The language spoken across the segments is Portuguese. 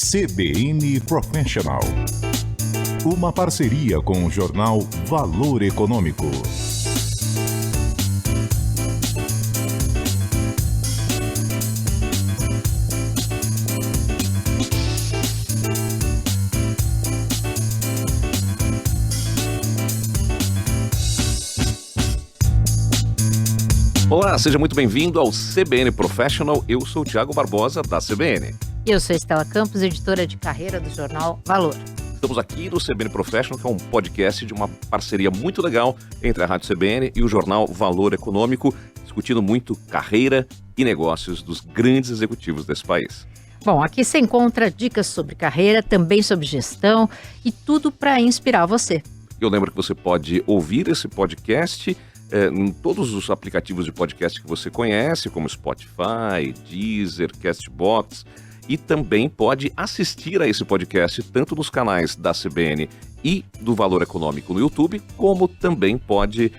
CBN Professional. Uma parceria com o jornal Valor Econômico. Olá, seja muito bem-vindo ao CBN Professional. Eu sou o Thiago Barbosa, da CBN. E eu sou Estela Campos, editora de carreira do jornal Valor. Estamos aqui no CBN Professional, que é um podcast de uma parceria muito legal entre a Rádio CBN e o jornal Valor Econômico, discutindo muito carreira e negócios dos grandes executivos desse país. Bom, aqui você encontra dicas sobre carreira, também sobre gestão e tudo para inspirar você. Eu lembro que você pode ouvir esse podcast em todos os aplicativos de podcast que você conhece, como Spotify, Deezer, Castbox, e também pode assistir a esse podcast tanto nos canais da CBN e do Valor Econômico no YouTube, como também pode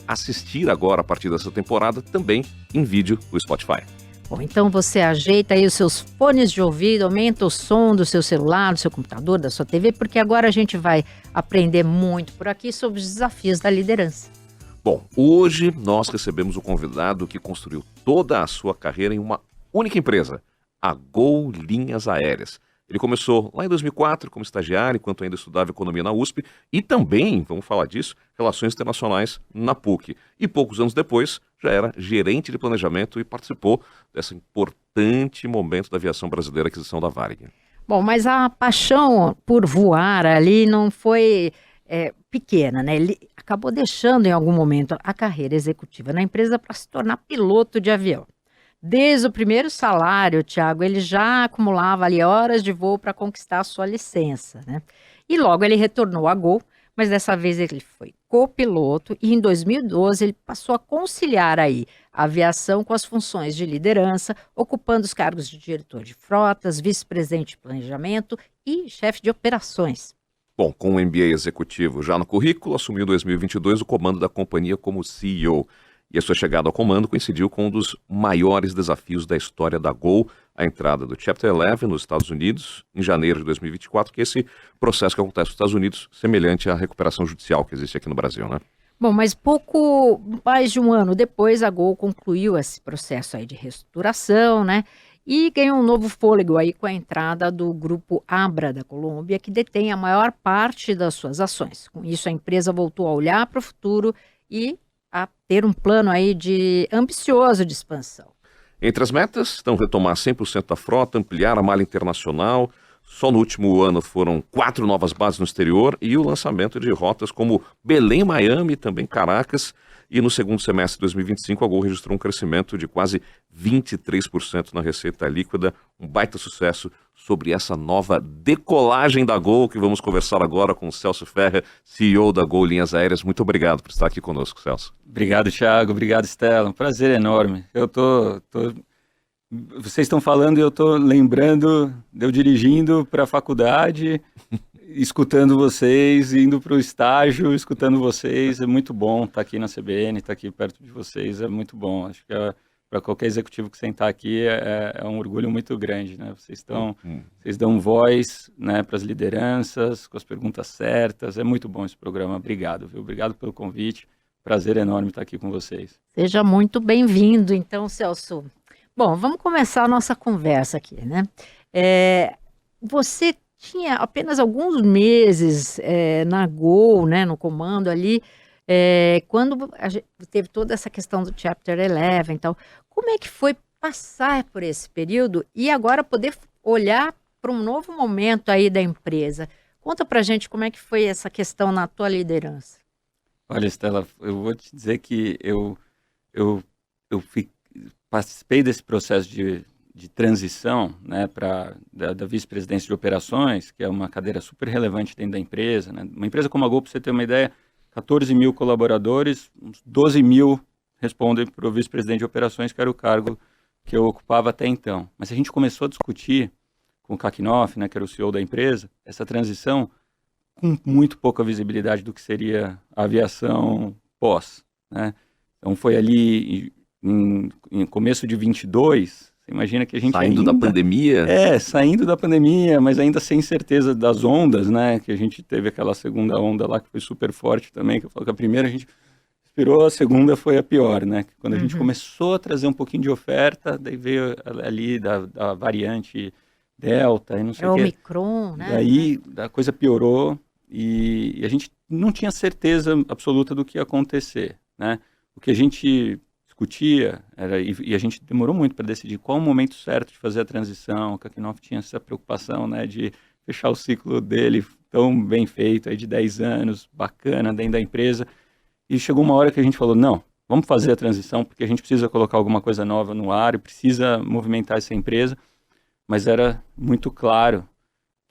assistir agora, a partir dessa temporada, também em vídeo no Spotify. Bom, então você ajeita aí os seus fones de ouvido, aumenta o som do seu celular, do seu computador, da sua TV, porque agora a gente vai aprender muito por aqui sobre os desafios da liderança. Bom, hoje nós recebemos um convidado que construiu toda a sua carreira em uma única empresa, a Gol Linhas Aéreas. Ele começou lá em 2004 como estagiário, enquanto ainda estudava economia na USP, e também, vamos falar disso, relações internacionais na PUC. E poucos anos depois já era gerente de planejamento e participou desse importante momento da aviação brasileira, a aquisição da Varig. Bom, mas a paixão por voar ali não foi pequena, né? Ele acabou deixando em algum momento a carreira executiva na empresa para se tornar piloto de avião. Desde o primeiro salário, Thiago, ele já acumulava ali horas de voo para conquistar a sua licença, né? E logo ele retornou à Gol, mas dessa vez ele foi copiloto e em 2012 ele passou a conciliar aí a aviação com as funções de liderança, ocupando os cargos de diretor de frotas, vice-presidente de planejamento e chefe de operações. Bom, com um MBA executivo já no currículo, assumiu em 2022 o comando da companhia como CEO. E a sua chegada ao comando coincidiu com um dos maiores desafios da história da Gol, a entrada do Chapter 11 nos Estados Unidos, em janeiro de 2024, que é esse processo que acontece nos Estados Unidos, semelhante à recuperação judicial que existe aqui no Brasil, né? Bom, mas pouco mais de um ano depois, a Gol concluiu esse processo aí de reestruturação, né? E ganhou um novo fôlego aí com a entrada do grupo Abra da Colômbia, que detém a maior parte das suas ações. Com isso, a empresa voltou a olhar para o futuro e a ter um plano aí ambicioso de expansão. Entre as metas estão retomar 100% da frota, ampliar a malha internacional. Só no último ano foram 4 novas bases no exterior e o lançamento de rotas como Belém, Miami e também Caracas. E no segundo semestre de 2025, a Gol registrou um crescimento de quase 23% na receita líquida, um baita sucesso sobre essa nova decolagem da Gol, que vamos conversar agora com o Celso Ferrer, CEO da Gol Linhas Aéreas. Muito obrigado por estar aqui conosco, Celso. Obrigado, Thiago. Obrigado, Estela. Um prazer enorme. Vocês estão falando e eu estou lembrando de eu dirigindo para a faculdade, escutando vocês, indo para o estágio, escutando vocês. É muito bom estar aqui na CBN, estar aqui perto de vocês, é muito bom. Acho que para qualquer executivo que sentar aqui é um orgulho muito grande, né? Vocês dão voz, né, para as lideranças, com as perguntas certas. É muito bom esse programa. Obrigado, viu? Obrigado pelo convite. Prazer enorme estar aqui com vocês. Seja muito bem-vindo, então, Celso. Bom, vamos começar a nossa conversa aqui, né? Você tinha apenas alguns meses na Gol, né, no comando ali, quando teve toda essa questão do Chapter 11 e tal. Como é que foi passar por esse período e agora poder olhar para um novo momento aí da empresa? Conta pra gente como é que foi essa questão na tua liderança. Olha, Estela, eu vou te dizer que eu participei desse processo de transição, né, da vice-presidência de operações, que é uma cadeira super relevante dentro da empresa, né? Uma empresa como a Gol, para você ter uma ideia, 14 mil colaboradores, uns 12 mil respondem para o vice-presidente de operações, que era o cargo que eu ocupava até então. Mas a gente começou a discutir com o Kakinoff, né, que era o CEO da empresa, essa transição com muito pouca visibilidade do que seria a aviação pós, né? Então foi ali em começo de 22, Você imagina que a gente Saindo da pandemia. Saindo da pandemia, mas ainda sem certeza das ondas, né? Que a gente teve aquela segunda onda lá que foi super forte também, que eu falo que a primeira a gente esperou, a segunda foi a pior, né? Quando a gente começou a trazer um pouquinho de oferta, daí veio ali da variante Delta e não sei o quê. Omicron, né? Daí a coisa piorou e a gente não tinha certeza absoluta do que ia acontecer, né? O que a gente discutia e a gente demorou muito para decidir qual o momento certo de fazer a transição, que a Knauf tinha essa preocupação, né, de fechar o ciclo dele tão bem feito, aí de 10 anos, bacana, dentro da empresa. E chegou uma hora que a gente falou, não, vamos fazer a transição, porque a gente precisa colocar alguma coisa nova no ar, e precisa movimentar essa empresa, mas era muito claro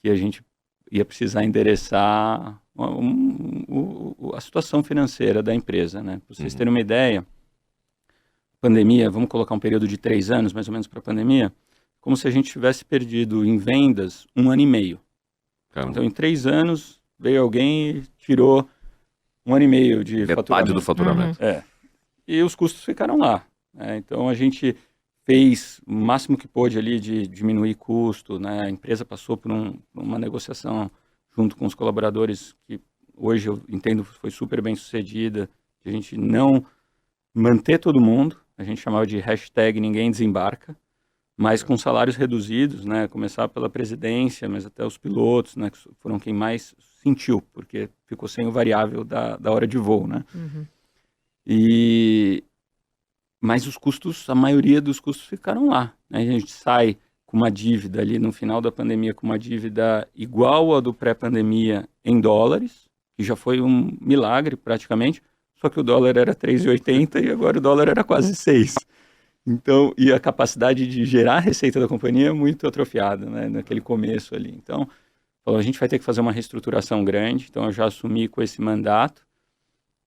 que a gente ia precisar endereçar a situação financeira da empresa, né? Para vocês terem uma ideia, pandemia, vamos colocar um período de 3 anos, mais ou menos, para a pandemia, como se a gente tivesse perdido em vendas 1 ano e meio. Caramba. Então, em 3 anos, veio alguém e tirou 1 ano e meio de Metade faturamento. do faturamento. E os custos ficaram lá. Né? Então, a gente fez o máximo que pôde ali de diminuir custo, né? A empresa passou por uma negociação junto com os colaboradores que hoje eu entendo foi super bem sucedida, de a gente não manter todo mundo, a gente chamava de hashtag ninguém desembarca, mas com salários reduzidos, né? Começar pela presidência, mas até os pilotos, né? Que foram quem mais sentiu, porque ficou sem o variável da hora de voo, né? Mas os custos, a maioria dos custos ficaram lá, né? A gente sai com uma dívida ali no final da pandemia, com uma dívida igual à do pré-pandemia em dólares, que já foi um milagre praticamente, só que o dólar era 3,80 e agora o dólar era quase 6. Então, e a capacidade de gerar receita da companhia é muito atrofiada, né, naquele começo ali. Então, a gente vai ter que fazer uma reestruturação grande, então eu já assumi com esse mandato.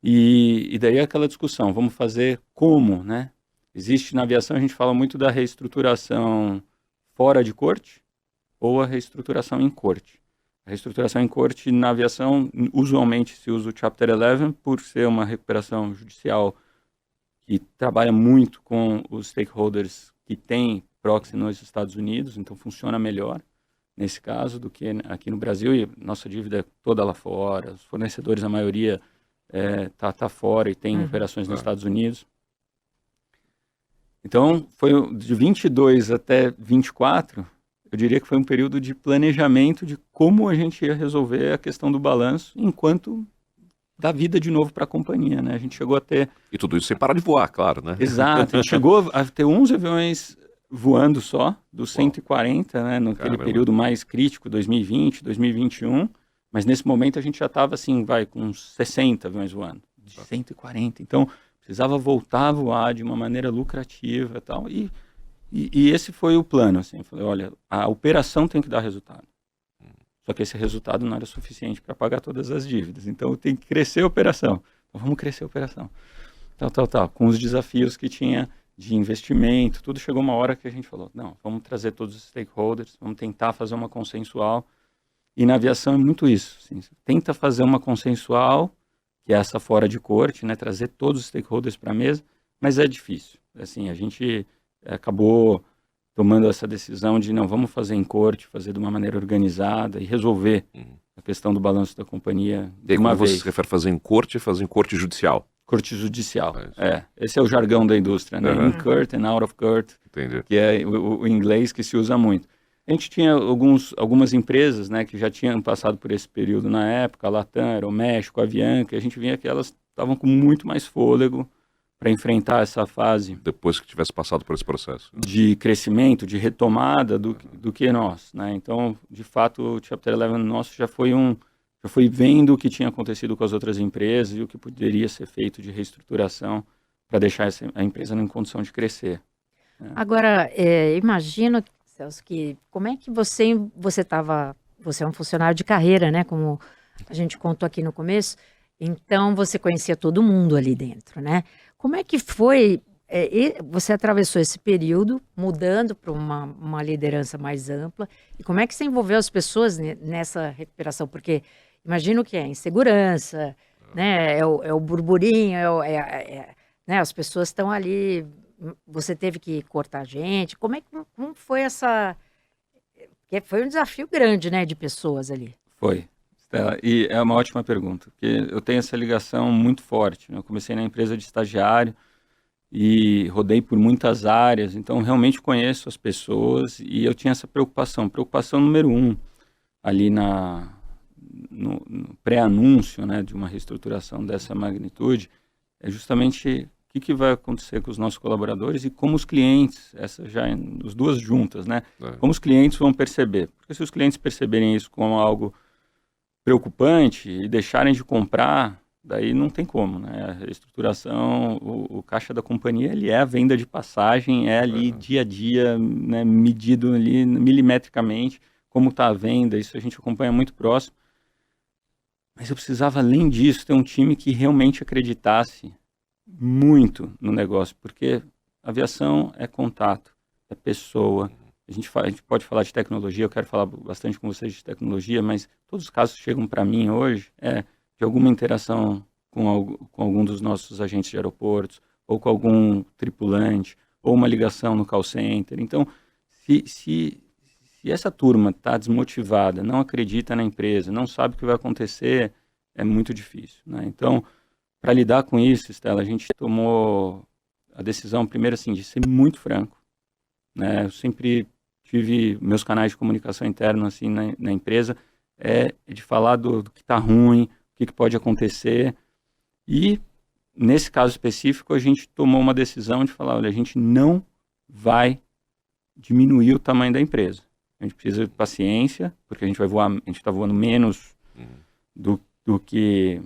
E daí aquela discussão, vamos fazer como, né? Existe na aviação, a gente fala muito da reestruturação fora de corte ou a reestruturação em corte. A reestruturação em corte na aviação, usualmente se usa o Chapter 11 por ser uma recuperação judicial que trabalha muito com os stakeholders que têm proxy nos Estados Unidos, então funciona melhor nesse caso do que aqui no Brasil, e nossa dívida é toda lá fora, os fornecedores, a maioria tá fora e tem operações nos Estados Unidos. Então, foi de 22 até 24, eu diria que foi um período de planejamento de como a gente ia resolver a questão do balanço, enquanto dá vida de novo para a companhia, né? A gente chegou a ter... E tudo isso sem parar de voar, claro, né? Exato, a gente chegou a ter 11 aviões voando só, dos 140, né? Naquele período mais crítico, 2020, 2021, mas nesse momento a gente já estava assim, com uns 60 aviões voando, de 140. Então, precisava voltar a voar de uma maneira lucrativa e tal. E esse foi o plano, assim. Eu falei, olha, a operação tem que dar resultado. Só que esse resultado não era suficiente para pagar todas as dívidas. Então, tem que crescer a operação. Então, vamos crescer a operação. Tal. Com os desafios que tinha de investimento, tudo chegou uma hora que a gente falou, não, vamos trazer todos os stakeholders, vamos tentar fazer uma consensual. E na aviação é muito isso. Assim, você tenta fazer uma consensual, que é essa fora de corte, né, trazer todos os stakeholders para a mesa, mas é difícil. Assim, a gente acabou tomando essa decisão de não, vamos fazer em corte, fazer de uma maneira organizada e resolver a questão do balanço da companhia de uma vez. Você se refere a fazer em corte judicial? Corte judicial, esse é o jargão da indústria, né? In court and out of court, Entendi. Que é o inglês que se usa muito. A gente tinha algumas empresas, né, que já tinham passado por esse período na época, a Latam, Aeroméxico, a Avianca, a gente via que elas estavam com muito mais fôlego para enfrentar essa fase. Depois que tivesse passado por esse processo. De crescimento, de retomada do que nós, né? Então, de fato, o Chapter 11 nosso já foi vendo o que tinha acontecido com as outras empresas e o que poderia ser feito de reestruturação para deixar a empresa em condição de crescer. Né? Agora, imagino, Celso, que como é que você é um funcionário de carreira, né? Como a gente contou aqui no começo, então você conhecia todo mundo ali dentro, né? Como é que foi, você atravessou esse período mudando para uma liderança mais ampla, e como é que você envolveu as pessoas nessa recuperação? Porque imagino que é insegurança, né? É o burburinho, né? As pessoas estão ali você teve que cortar gente? Como foi essa... Porque foi um desafio grande, né, de pessoas ali. Foi, Stella, e é uma ótima pergunta, porque eu tenho essa ligação muito forte, né? Eu comecei na empresa de estagiário e rodei por muitas áreas, então realmente conheço as pessoas e eu tinha essa preocupação número 1, ali no pré-anúncio, né, de uma reestruturação dessa magnitude, é justamente o que vai acontecer com os nossos colaboradores e como os clientes, as duas juntas, né, como os clientes vão perceber. Porque se os clientes perceberem isso como algo preocupante e deixarem de comprar, daí não tem como, né? A reestruturação, o caixa da companhia, ele é a venda de passagem, é ali dia a dia, né, medido ali milimetricamente, como está a venda, isso a gente acompanha muito próximo. Mas eu precisava, além disso, ter um time que realmente acreditasse muito no negócio, porque aviação é contato, é pessoa. A gente pode falar de tecnologia, eu quero falar bastante com vocês de tecnologia, mas todos os casos que chegam para mim hoje de alguma interação com algum dos nossos agentes de aeroportos, ou com algum tripulante, ou uma ligação no call center. Então, se essa turma está desmotivada, não acredita na empresa, não sabe o que vai acontecer, é muito difícil, né? Então, para lidar com isso, Stella, a gente tomou a decisão, primeiro assim, de ser muito franco, né? Eu sempre tive meus canais de comunicação interna assim, na empresa, de falar do que está ruim, o que pode acontecer. E, nesse caso específico, a gente tomou uma decisão de falar, olha, a gente não vai diminuir o tamanho da empresa. A gente precisa de paciência, porque a gente está voando menos do que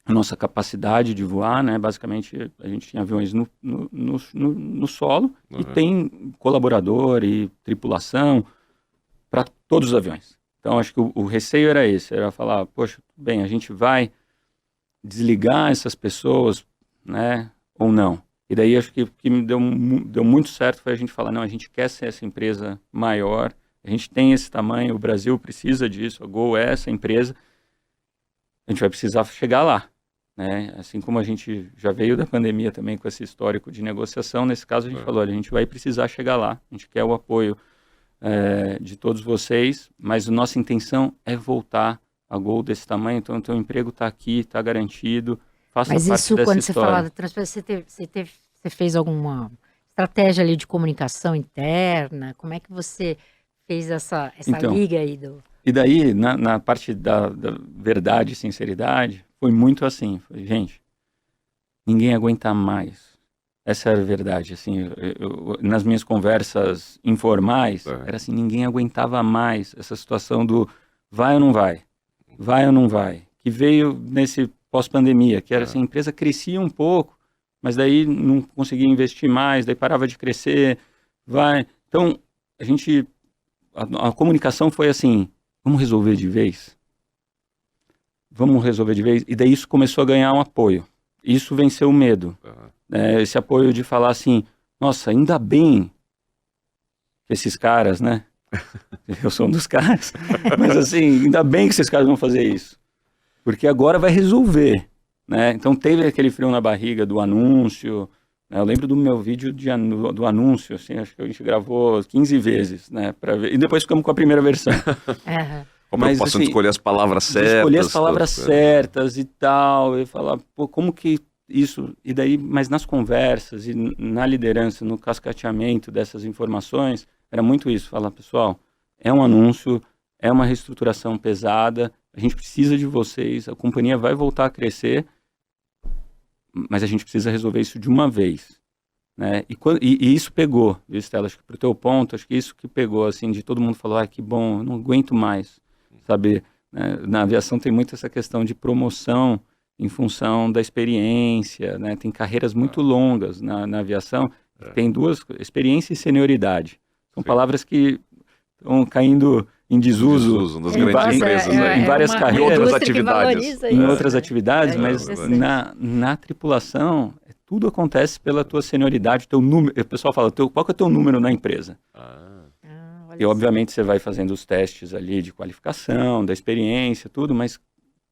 a nossa capacidade de voar, né? Basicamente, a gente tinha aviões no solo e tem colaborador e tripulação para todos os aviões. Então, acho que o receio era esse, era falar, poxa, bem, a gente vai desligar essas pessoas, né, ou não. E daí, acho que o que me deu muito certo foi a gente falar, não, a gente quer ser essa empresa maior, a gente tem esse tamanho, o Brasil precisa disso, a Gol é essa empresa, a gente vai precisar chegar lá, né? Assim como a gente já veio da pandemia também com esse histórico de negociação, nesse caso a gente falou, olha, a gente vai precisar chegar lá, a gente quer o apoio de todos vocês, mas a nossa intenção é voltar a Gol desse tamanho, então o teu emprego está aqui, está garantido, faça parte dessa história. Mas isso, quando você fala da transferência, você fez alguma estratégia ali de comunicação interna? Como é que você fez essa então, liga aí E daí, na parte da verdade e sinceridade, foi muito assim, gente, ninguém aguenta mais. Essa era a verdade, assim, nas minhas conversas informais, era assim, ninguém aguentava mais essa situação do vai ou não vai, que veio nesse pós-pandemia, que era assim, a empresa crescia um pouco, mas daí não conseguia investir mais, daí parava de crescer, Então, a comunicação foi assim, vamos resolver de vez? E daí isso começou a ganhar um apoio. Isso venceu o medo. Esse apoio de falar assim, nossa, ainda bem que esses caras, né? Eu sou um dos caras. Mas assim, ainda bem que esses caras vão fazer isso. Porque agora vai resolver, né? Então teve aquele frio na barriga do anúncio. Né? Eu lembro do meu vídeo do anúncio, assim, acho que a gente gravou 15 vezes, né? Pra ver, e depois ficamos com a primeira versão. Com a preocupação de escolher as palavras certas. Escolher as palavras certas e tal, e falar, pô, como que isso... E daí, mas nas conversas e na liderança, no cascateamento dessas informações, era muito isso, falar, pessoal, é um anúncio, é uma reestruturação pesada, a gente precisa de vocês, a companhia vai voltar a crescer, mas a gente precisa resolver isso de uma vez. Né? E isso pegou, viu, Stella? Acho que pro teu ponto, acho que isso que pegou, assim, de todo mundo falar, que bom, eu não aguento mais. Sabe, né? Na aviação tem muito essa questão de promoção em função da experiência, né? Tem carreiras muito longas na aviação, tem duas, experiência e senioridade. São palavras que estão caindo em desuso nas grandes empresas, né? Em várias carreiras. Em outras atividades, mas na tripulação, tudo acontece pela tua senioridade, teu número. O pessoal fala, qual que é o teu número na empresa? E obviamente você vai fazendo os testes ali de qualificação, da experiência, tudo, mas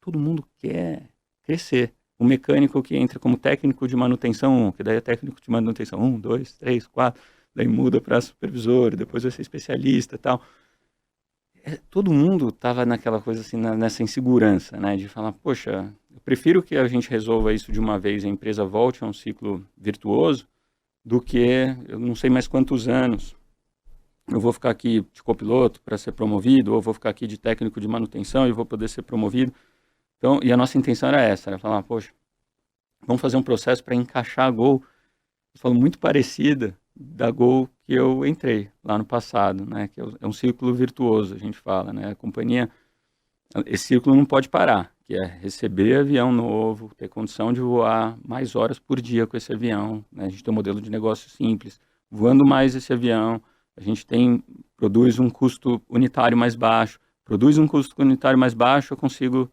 todo mundo quer crescer. o mecânico que entra como técnico de manutenção 1, que daí é técnico de manutenção 1, 2, 3, 4, daí muda para supervisor, depois vai ser especialista e tal. Todo mundo estava naquela coisa assim, nessa insegurança, né, de falar, poxa, eu prefiro que a gente resolva isso de uma vez e a empresa volte a um ciclo virtuoso do que eu não sei mais quantos anos eu vou ficar aqui de copiloto para ser promovido, ou vou ficar aqui de técnico de manutenção e vou poder ser promovido. Então, e a nossa intenção era essa, era falar, poxa, vamos fazer um processo para encaixar a Gol, eu falo, muito parecida da Gol que eu entrei lá no passado, né, que é um círculo virtuoso, a gente fala, né, a companhia, esse círculo não pode parar, que é receber avião novo, ter condição de voar mais horas por dia com esse avião, né, a gente tem um modelo de negócio simples, voando mais esse avião, a gente produz um custo unitário mais baixo, eu consigo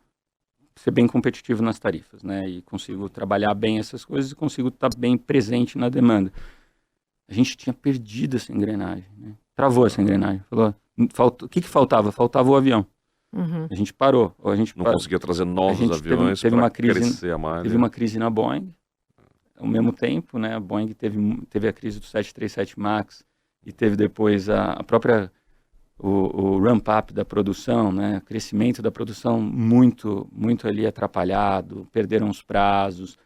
ser bem competitivo nas tarifas, né? E consigo trabalhar bem essas coisas e consigo estar bem presente na demanda. A gente tinha perdido essa engrenagem, né? Travou essa engrenagem. Falou, o que faltava? Faltava o avião. Uhum. A gente parou. Não conseguia trazer novos aviões para crescer a malha. Teve uma crise na Boeing. Ao mesmo tempo, né? A Boeing teve a crise do 737 MAX e teve depois a própria o ramp-up da produção, né? O crescimento da produção muito ali atrapalhado, perderam os prazos.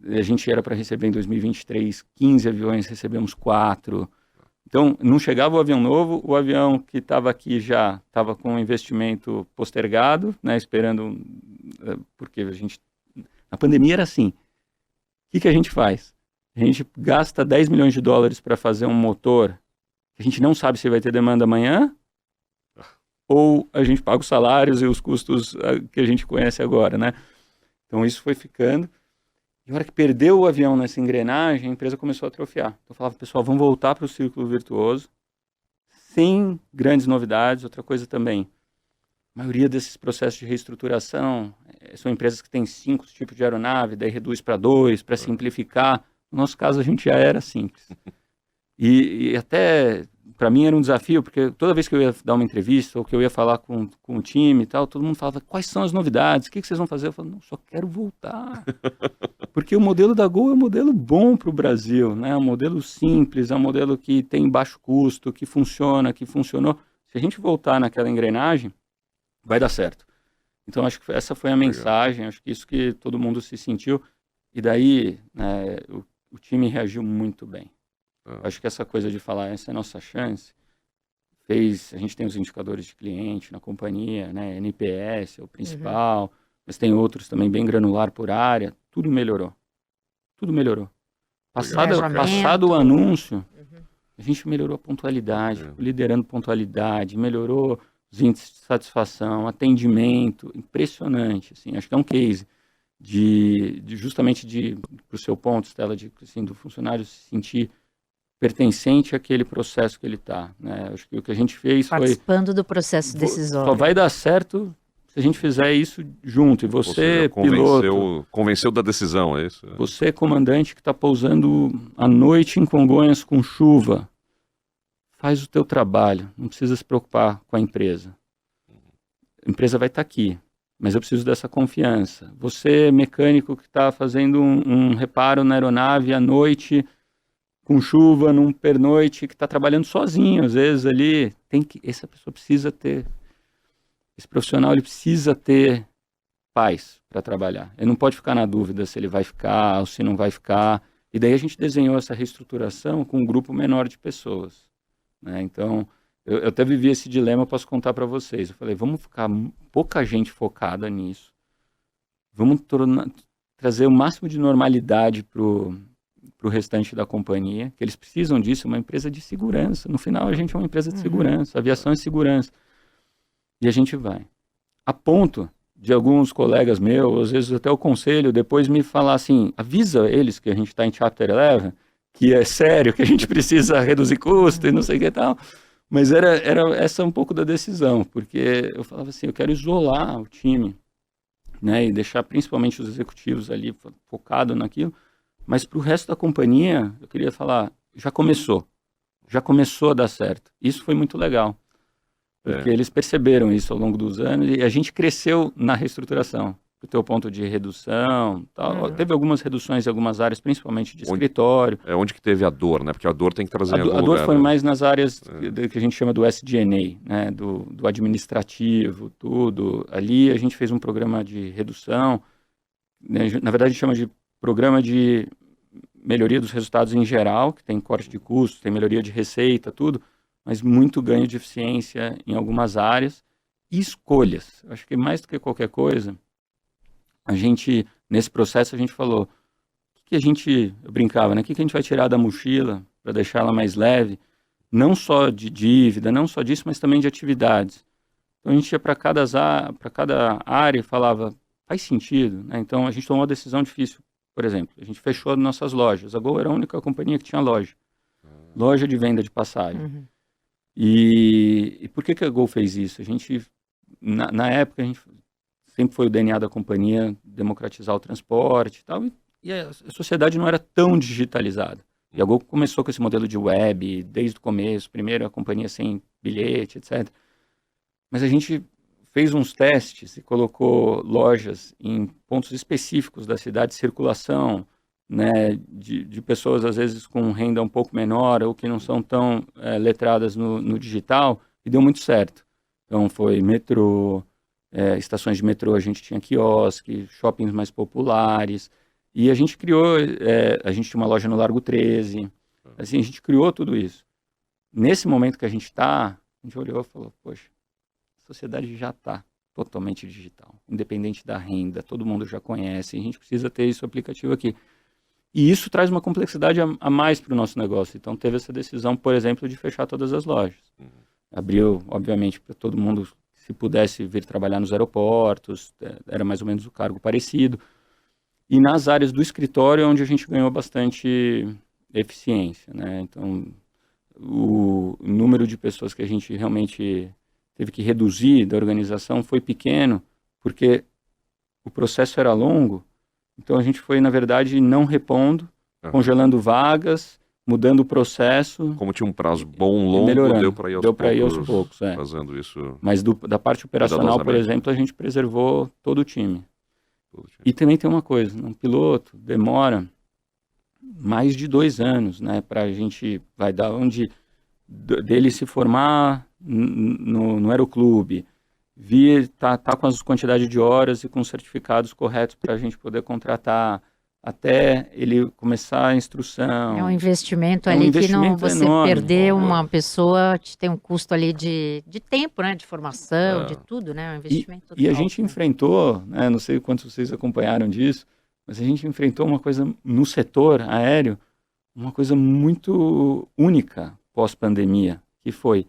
A gente era para receber em 2023 15 aviões, recebemos 4. Então, não chegava o avião novo, o avião que estava aqui já estava com o investimento postergado, né? Esperando, porque na pandemia era assim. O que a gente faz? A gente gasta 10 milhões de dólares para fazer um motor que a gente não sabe se vai ter demanda amanhã, ou a gente paga os salários e os custos que a gente conhece agora, né? Então isso foi ficando. E a hora que perdeu o avião nessa engrenagem, a empresa começou a atrofiar. Então eu falava, pessoal, vamos voltar para o círculo virtuoso, sem grandes novidades. Outra coisa também, a maioria desses processos de reestruturação são empresas que têm 5 tipos de aeronave, daí reduz para 2, para simplificar. No nosso caso, a gente já era simples. E até, para mim, era um desafio, porque toda vez que eu ia dar uma entrevista ou que eu ia falar com o time e tal, todo mundo falava, quais são as novidades? O que vocês vão fazer? Eu falava, não, só quero voltar. Porque o modelo da Gol é um modelo bom para o Brasil, né? É um modelo simples, é um modelo que tem baixo custo, que funciona, que funcionou. Se a gente voltar naquela engrenagem, vai dar certo. Então, acho que essa foi a mensagem, acho que isso que todo mundo se sentiu. E daí, né, o time reagiu muito bem. Acho que essa coisa de falar, essa é a nossa chance, a gente tem os indicadores de cliente na companhia, né, NPS é o principal, mas tem outros também bem granular por área, tudo melhorou. Passado o anúncio, a gente melhorou a pontualidade, liderando pontualidade, melhorou os índices de satisfação, atendimento, impressionante, assim, acho que é um case justamente para o seu ponto, Stella, assim, do funcionário se sentir pertencente àquele processo que ele está, né? Acho que o que a gente fez participando do processo decisório. Só vai dar certo se a gente fizer isso junto. E você, piloto, convenceu da decisão, é isso? Você, comandante, que está pousando à noite em Congonhas com chuva, faz o teu trabalho. Não precisa se preocupar com a empresa. A empresa vai estar aqui, mas eu preciso dessa confiança. Você, mecânico, que está fazendo um reparo na aeronave à noite, com chuva, num pernoite, que está trabalhando sozinho, às vezes ali, essa pessoa precisa ter, esse profissional ele precisa ter paz para trabalhar. Ele não pode ficar na dúvida se ele vai ficar ou se não vai ficar. E daí a gente desenhou essa reestruturação com um grupo menor de pessoas, né? Então, eu até vivi esse dilema, posso contar para vocês. Eu falei, vamos ficar pouca gente focada nisso, vamos trazer o máximo de normalidade para o restante da companhia, que eles precisam disso, uma empresa de segurança. No final, a gente é uma empresa de segurança, aviação é segurança. E a gente vai. A ponto de alguns colegas meus, às vezes até o conselho, depois me falar assim, avisa eles que a gente está em Chapter 11, que é sério, que a gente precisa reduzir custo e não sei o que e tal. Mas era essa um pouco da decisão, porque eu falava assim, eu quero isolar o time, né, e deixar principalmente os executivos ali focados naquilo. Mas para o resto da companhia, eu queria falar, já começou a dar certo. Isso foi muito legal, porque eles perceberam isso ao longo dos anos e a gente cresceu na reestruturação. o teu ponto de redução, tal. Teve algumas reduções em algumas áreas, principalmente de escritório. Onde que teve a dor, né? Porque a dor tem que trazer em algum A dor lugar, foi né? mais nas áreas que a gente chama do SG&A, né? Do administrativo, tudo. Ali a gente fez um programa de redução, né? Na verdade a gente chama de programa de melhoria dos resultados em geral, que tem corte de custos, tem melhoria de receita, tudo, mas muito ganho de eficiência em algumas áreas e escolhas. Acho que mais do que qualquer coisa, a gente, nesse processo, a gente falou, eu brincava, né? O que a gente vai tirar da mochila para deixá-la mais leve, não só de dívida, não só disso, mas também de atividades. Então a gente ia para cada área e falava, faz sentido, né? Então a gente tomou uma decisão difícil. Por exemplo, a gente fechou nossas lojas. A Gol era a única companhia que tinha loja de venda de passagem. E por que a Gol fez isso? A gente, na época, a gente sempre foi o DNA da companhia democratizar o transporte e tal, e a sociedade não era tão digitalizada. E a Gol começou com esse modelo de web desde o começo, primeiro a companhia sem bilhete, etc. Mas a gente fez uns testes e colocou lojas em pontos específicos da cidade de circulação, né, de pessoas às vezes com renda um pouco menor ou que não são tão letradas no digital, e deu muito certo. Então foi metrô, estações de metrô, a gente tinha quiosque, shoppings mais populares, e a gente criou, a gente tinha uma loja no Largo 13, assim, a gente criou tudo isso. Nesse momento que a gente olhou e falou, poxa, a sociedade já está totalmente digital, independente da renda, todo mundo já conhece, a gente precisa ter isso aplicativo aqui. E isso traz uma complexidade a mais para o nosso negócio. Então teve essa decisão, por exemplo, de fechar todas as lojas. Abriu, obviamente, para todo mundo, se pudesse vir trabalhar nos aeroportos, era mais ou menos o cargo parecido. E nas áreas do escritório, onde a gente ganhou bastante eficiência, né? Então, o número de pessoas que a gente realmente teve que reduzir da organização foi pequeno, porque o processo era longo, então a gente foi, na verdade, não repondo, congelando vagas, mudando o processo. Como tinha um prazo bom, longo, deu para ir aos poucos, fazendo isso. Mas da parte operacional, por exemplo, a gente preservou todo o time. E também tem uma coisa, um piloto demora mais de 2 anos, né, para a gente, vai dar onde dele se formar no aeroclube, tá com as quantidades de horas e com os certificados corretos para a gente poder contratar, até ele começar a instrução. É um investimento ali que não você enorme, perder uma pessoa tem um custo ali de tempo, né, de formação, de tudo, né, um investimento total. E a gente enfrentou, né, não sei quantos vocês acompanharam disso, mas a gente enfrentou uma coisa no setor aéreo, uma coisa muito única pós-pandemia, que foi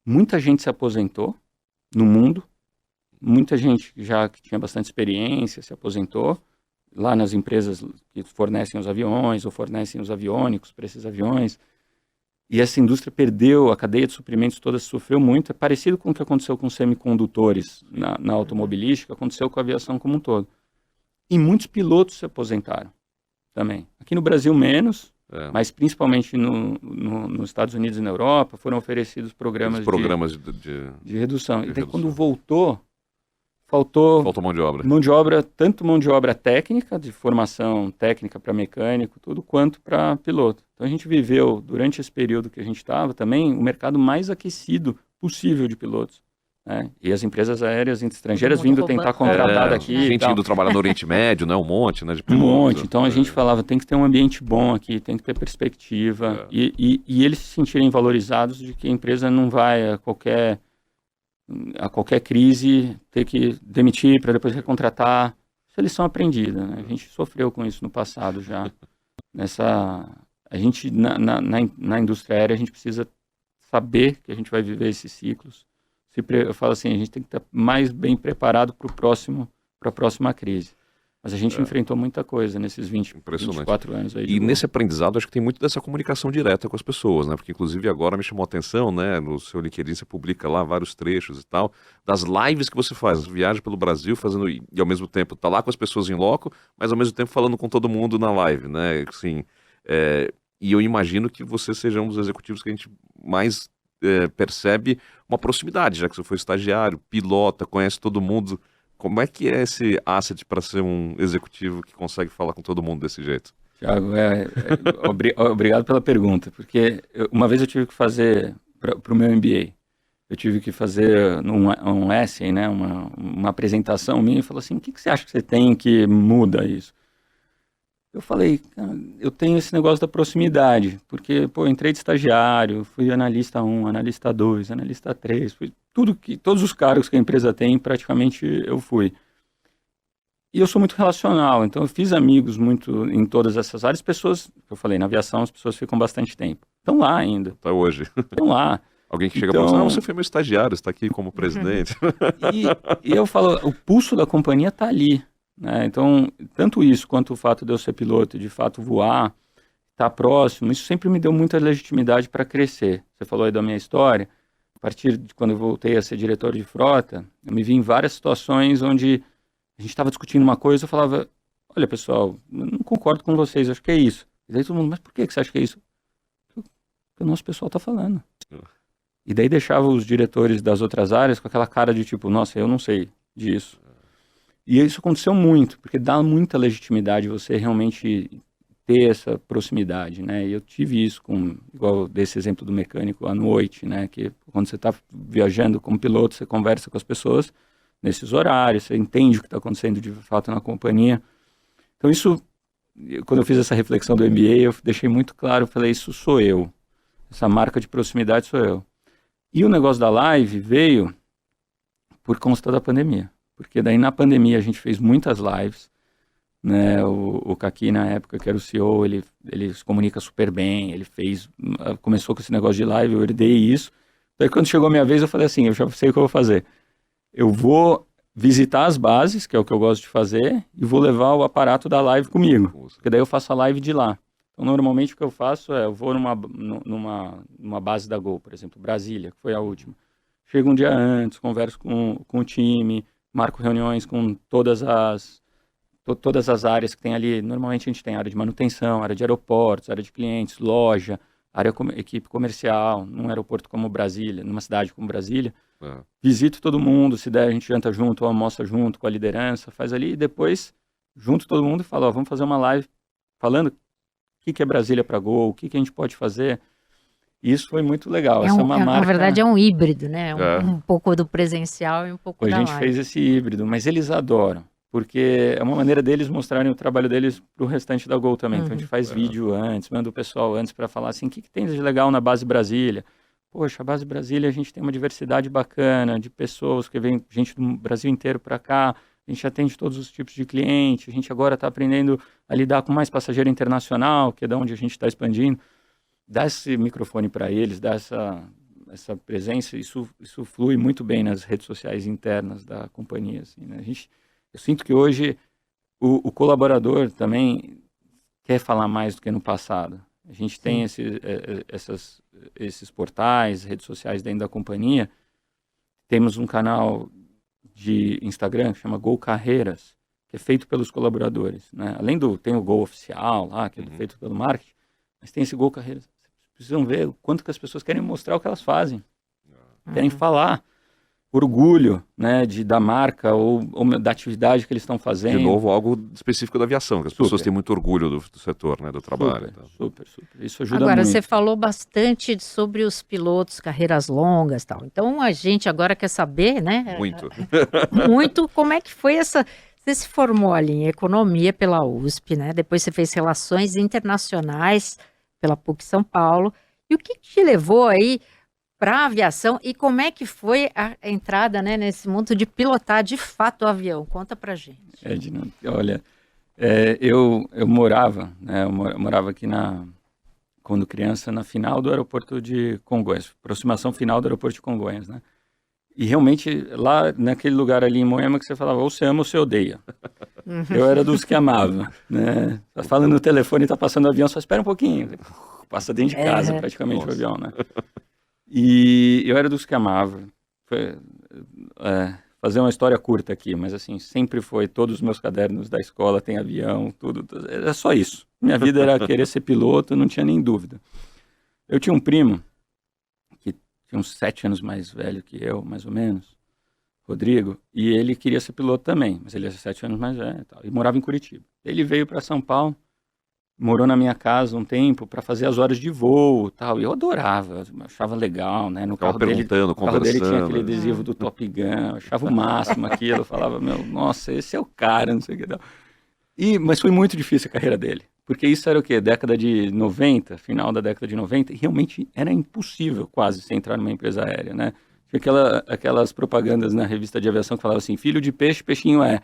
muita gente se aposentou no mundo, muita gente já que tinha bastante experiência se aposentou, lá nas empresas que fornecem os aviões ou fornecem os aviônicos para esses aviões, e essa indústria perdeu, a cadeia de suprimentos toda sofreu muito, é parecido com o que aconteceu com semicondutores na automobilística, aconteceu com a aviação como um todo. E muitos pilotos se aposentaram também. Aqui no Brasil menos, mas principalmente nos Estados Unidos e na Europa, foram oferecidos programas de redução. E daí quando voltou, faltou mão de obra. Tanto mão de obra técnica, de formação técnica para mecânico, tudo, quanto para piloto. Então a gente viveu, durante esse período que a gente estava, também o mercado mais aquecido possível de pilotos. Né? E as empresas aéreas estrangeiras vindo tentar contratar daqui. A gente indo trabalhar no Oriente Médio, né? Um monte, né? De pilotos, um monte. Então a gente falava, tem que ter um ambiente bom aqui, tem que ter perspectiva. E eles se sentirem valorizados de que a empresa não vai a qualquer crise ter que demitir para depois recontratar. Isso é lição aprendida, né? A gente sofreu com isso no passado já. A gente, na indústria aérea, a gente precisa saber que a gente vai viver esses ciclos. Eu falo assim, a gente tem que estar mais bem preparado para a próxima crise. Mas a gente enfrentou muita coisa nesses 24 anos aí. E nesse aprendizado, acho que tem muito dessa comunicação direta com as pessoas, né? Porque, inclusive, agora me chamou a atenção, né? No seu LinkedIn você publica lá vários trechos e tal, das lives que você faz, viaja pelo Brasil fazendo, e ao mesmo tempo tá lá com as pessoas em loco, mas ao mesmo tempo falando com todo mundo na live, né? Assim, e eu imagino que você seja um dos executivos que a gente mais percebe uma proximidade, já que você foi estagiário, pilota, conhece todo mundo. Como é que é esse asset para ser um executivo que consegue falar com todo mundo desse jeito? Thiago, obrigado pela pergunta, porque uma vez eu tive que fazer, para o meu MBA, eu tive que fazer um essay, né, uma apresentação minha, e falou assim, o que você acha que você tem que muda isso? Eu falei, eu tenho esse negócio da proximidade, porque, pô, eu entrei de estagiário, fui analista 1, analista 2, analista 3, fui todos os cargos que a empresa tem, praticamente eu fui. E eu sou muito relacional, então eu fiz amigos muito em todas essas áreas, pessoas, eu falei, na aviação as pessoas ficam bastante tempo. Estão lá ainda. Até hoje. Estão lá. Alguém que chega para você, você foi meu estagiário, está aqui como presidente. E eu falo, o pulso da companhia está ali. Né? Então, tanto isso quanto o fato de eu ser piloto, de fato voar, estar próximo, isso sempre me deu muita legitimidade para crescer. Você falou aí da minha história, a partir de quando eu voltei a ser diretor de frota, eu me vi em várias situações onde a gente estava discutindo uma coisa, eu falava, olha pessoal, eu não concordo com vocês, acho que é isso. E daí todo mundo, mas por que você acha que é isso? Porque o nosso pessoal está falando. E daí deixava os diretores das outras áreas com aquela cara de tipo, nossa, eu não sei disso. E isso aconteceu muito, porque dá muita legitimidade você realmente ter essa proximidade, né? E eu tive isso igual desse exemplo do mecânico à noite, né? Que quando você está viajando como piloto, você conversa com as pessoas nesses horários, você entende o que está acontecendo de fato na companhia. Então isso, quando eu fiz essa reflexão do MBA, eu deixei muito claro, eu falei, isso sou eu. Essa marca de proximidade sou eu. E o negócio da live veio por conta da pandemia. Porque daí na pandemia a gente fez muitas lives, né? O Kaki na época que era o CEO, ele se comunica super bem, começou com esse negócio de live, eu herdei isso. Daí quando chegou a minha vez eu falei assim, eu já sei o que eu vou fazer. Eu vou visitar as bases, que é o que eu gosto de fazer, e vou levar o aparato da live comigo, porque daí eu faço a live de lá. Então normalmente o que eu faço eu vou numa base da Gol, por exemplo, Brasília, que foi a última. Chego um dia antes, converso com o time, marco reuniões com todas as áreas que tem ali. Normalmente a gente tem área de manutenção, área de aeroportos, área de clientes, loja, equipe comercial, num aeroporto como Brasília, numa cidade como Brasília. Visito todo mundo, se der a gente janta junto, almoça junto com a liderança, faz ali e depois junto todo mundo e fala, vamos fazer uma live falando o que é Brasília para Gol, o que a gente pode fazer. Isso foi muito legal. Essa é uma marca... Na verdade é um híbrido, né? Um pouco do presencial e um pouco da live. A gente fez esse híbrido, mas eles adoram, porque é uma maneira deles mostrarem o trabalho deles para o restante da Gol também. Então a gente faz vídeo antes, manda o pessoal antes para falar assim, o que tem de legal na base Brasília? Poxa, a base Brasília a gente tem uma diversidade bacana de pessoas, que vem gente do Brasil inteiro para cá, a gente atende todos os tipos de cliente, a gente agora está aprendendo a lidar com mais passageiro internacional, que é de onde a gente está expandindo. Dá esse microfone para eles, dá essa presença, isso flui muito bem nas redes sociais internas da companhia. Assim, né? Eu sinto que hoje o colaborador também quer falar mais do que no passado. A gente tem esses portais, redes sociais dentro da companhia. Temos um canal de Instagram que chama Gol Carreiras, que é feito pelos colaboradores. Né? Tem o Gol Oficial lá, que é feito pelo marketing, mas tem esse Gol Carreiras. Vocês precisam ver o quanto que as pessoas querem mostrar o que elas fazem. Querem falar. Orgulho, né, da marca ou da atividade que eles estão fazendo. De novo, algo específico da aviação, que as pessoas têm muito orgulho do setor, né, do trabalho. Super. Isso ajuda agora, muito. Você falou bastante sobre os pilotos, carreiras longas e tal. Então, a gente agora quer saber, né? Muito como é que foi essa... Você se formou ali em economia pela USP, né? Depois você fez relações internacionais pela PUC São Paulo. E o que te levou aí para a aviação e como é que foi a entrada, né, nesse mundo de pilotar de fato o avião? Conta pra gente. Edna, olha, eu morava, né, eu morava aqui quando criança, na final do aeroporto de Congonhas, aproximação final do aeroporto de Congonhas, né? E realmente lá naquele lugar ali em Moema que você falava, ou você ama ou você odeia. Eu era dos que amava, né? Tá falando no telefone, tá passando o avião, só espera um pouquinho. Passa dentro de casa praticamente o avião, né? E eu era dos que amava. Fazer uma história curta aqui, mas assim, sempre foi, todos os meus cadernos da escola tem avião, tudo, era só isso. Minha vida era querer ser piloto, não tinha nem dúvida. Eu tinha um primo, que tinha uns 7 anos mais velho que eu, mais ou menos, Rodrigo, e ele queria ser piloto também, mas ele é 7 anos mais velho e tal, e morava em Curitiba. Ele veio para São Paulo, morou na minha casa um tempo para fazer as horas de voo e tal, e eu adorava, achava legal, né? No carro dele, o carro dele tinha aquele adesivo do Top Gun, eu achava o máximo aquilo, eu falava, nossa, esse é o cara, não sei o que tal. Mas foi muito difícil a carreira dele, porque isso era o quê? Década de 90, final da década de 90, e realmente era impossível quase você entrar numa empresa aérea, né? Tinha aquelas propagandas na revista de aviação que falavam assim, filho de peixe, peixinho é.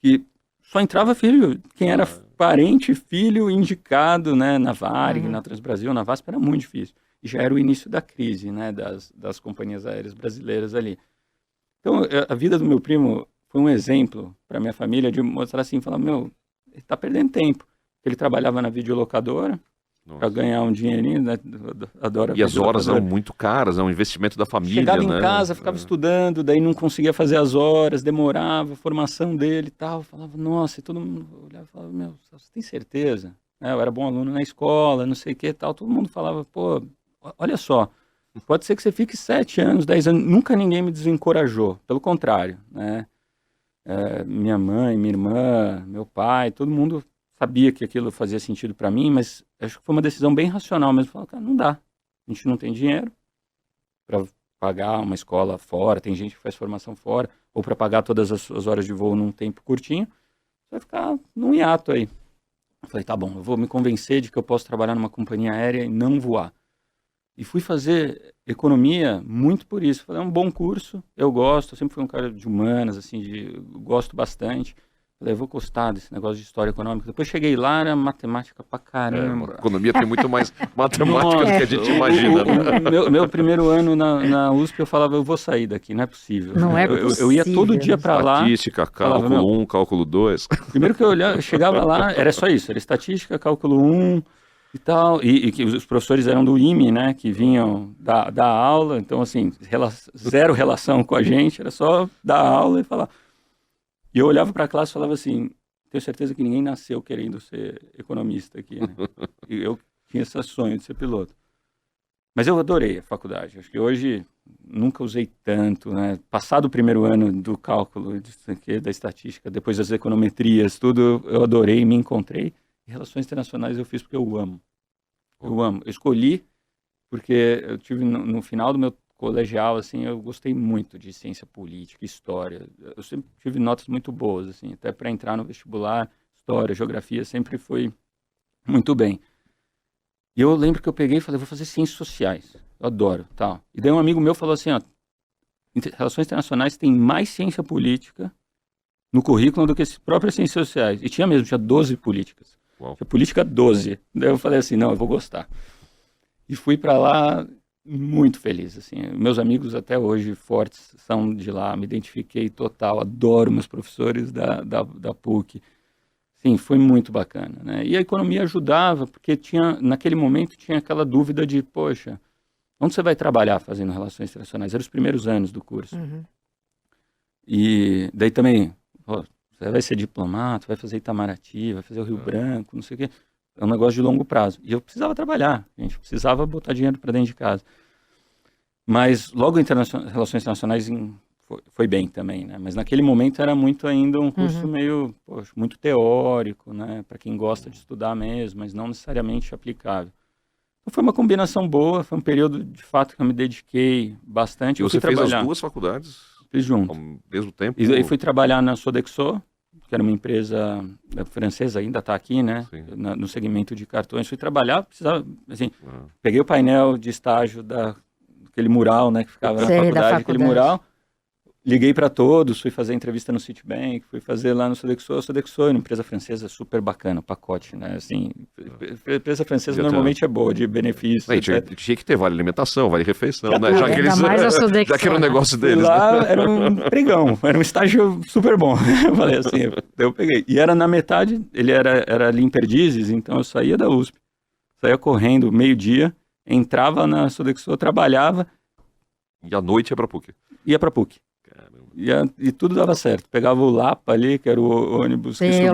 Que só entrava filho, quem era parente, filho indicado, né, na Varig, na Transbrasil, na VASP, era muito difícil. E já era o início da crise, né, das companhias aéreas brasileiras ali. Então, a vida do meu primo foi um exemplo para minha família de mostrar assim, falar, ele está perdendo tempo. Ele trabalhava na videolocadora, para ganhar um dinheirinho, né? Adoro. E as horas eram muito caras, é um investimento da família, Chegava né? em casa, ficava estudando, daí não conseguia fazer as horas, demorava, a formação dele e tal. Falava, nossa, e todo mundo olhava e falava, você tem certeza? Eu era bom aluno na escola, não sei o que e tal. Todo mundo falava, pô, olha só, pode ser que você fique 7 anos, 10 anos. Nunca ninguém me desencorajou, pelo contrário, né? Minha mãe, minha irmã, meu pai, todo mundo sabia que aquilo fazia sentido para mim, mas acho que foi uma decisão bem racional mesmo. Falar, cara, não dá. A gente não tem dinheiro para pagar uma escola fora, tem gente que faz formação fora, ou para pagar todas as horas de voo num tempo curtinho, você vai ficar num hiato aí. Eu falei, tá bom, eu vou me convencer de que eu posso trabalhar numa companhia aérea e não voar. E fui fazer economia muito por isso. Falei, é um bom curso, eu gosto, eu sempre fui um cara de humanas, assim, gosto bastante. Falei, eu vou gostar desse negócio de história econômica. Depois cheguei lá, era matemática pra caramba. Economia tem muito mais matemática do que a gente imagina. Né? Meu primeiro ano na USP, eu falava, eu vou sair daqui, não é possível. Não é possível. Eu ia todo dia pra lá. Estatística, cálculo 1, cálculo 2. Primeiro que eu chegava lá, era só isso, era estatística, cálculo 1 e tal. E que os professores eram do IME, né, que vinham dar aula. Então, assim, zero relação com a gente, era só dar aula e falar. E eu olhava para a classe e falava assim, tenho certeza que ninguém nasceu querendo ser economista aqui, né? E eu tinha esse sonho de ser piloto. Mas eu adorei a faculdade. Acho que hoje nunca usei tanto, né? Passado o primeiro ano do cálculo, da estatística, depois das econometrias, tudo, eu adorei, me encontrei. E relações internacionais eu fiz porque eu amo. Eu amo. Eu escolhi porque eu tive no final do meu colegial, assim, eu gostei muito de ciência política, história. Eu sempre tive notas muito boas, assim, até para entrar no vestibular, história, geografia, sempre foi muito bem. E eu lembro que eu peguei e falei, vou fazer ciências sociais. Eu adoro, tal. E daí um amigo meu falou assim, ó, relações internacionais tem mais ciência política no currículo do que as próprias ciências sociais. E tinha 12 políticas. Uau. Tinha política 12. Daí eu falei assim, não, eu vou gostar. E fui para lá muito feliz, assim. Meus amigos até hoje fortes são de lá, me identifiquei total, adoro meus professores da PUC. Sim, foi muito bacana, né? E a economia ajudava, porque naquele momento tinha aquela dúvida de, poxa, onde você vai trabalhar fazendo relações internacionais? Eram os primeiros anos do curso. Uhum. E daí também, você vai ser diplomata, vai fazer Itamaraty, vai fazer o Rio Branco, não sei o quê. É um negócio de longo prazo. E eu precisava trabalhar, a gente precisava botar dinheiro para dentro de casa. Mas logo Relações Internacionais foi bem também, né? Mas naquele momento era muito ainda um curso meio, muito teórico, né? Para quem gosta de estudar mesmo, mas não necessariamente aplicável. Então foi uma combinação boa, foi um período de fato que eu me dediquei bastante. E você fez as duas faculdades? Fiz junto. Ao mesmo tempo? E aí fui trabalhar na Sodexo, que era uma empresa francesa, ainda está aqui, né? No segmento de cartões. Fui trabalhar, precisava, assim, peguei o painel de estágio daquele mural, né? Que ficava na faculdade, aquele mural. Liguei para todos, fui fazer entrevista no Citibank, fui fazer lá no Sodexo, uma empresa francesa super bacana, o pacote, né? Assim, empresa francesa normalmente é boa, de benefícios. Tinha que ter vale alimentação, vale refeição, né? Já que era um negócio deles. Lá né? era um pregão, era um estágio super bom. Eu falei assim, eu peguei. E era na metade, ele era ali em Perdizes, então eu saía da USP, saía correndo meio-dia, entrava na Sodexo, trabalhava. E à noite ia para PUC? Ia para PUC. E tudo dava certo. Pegava o Lapa ali, que era o ônibus que subia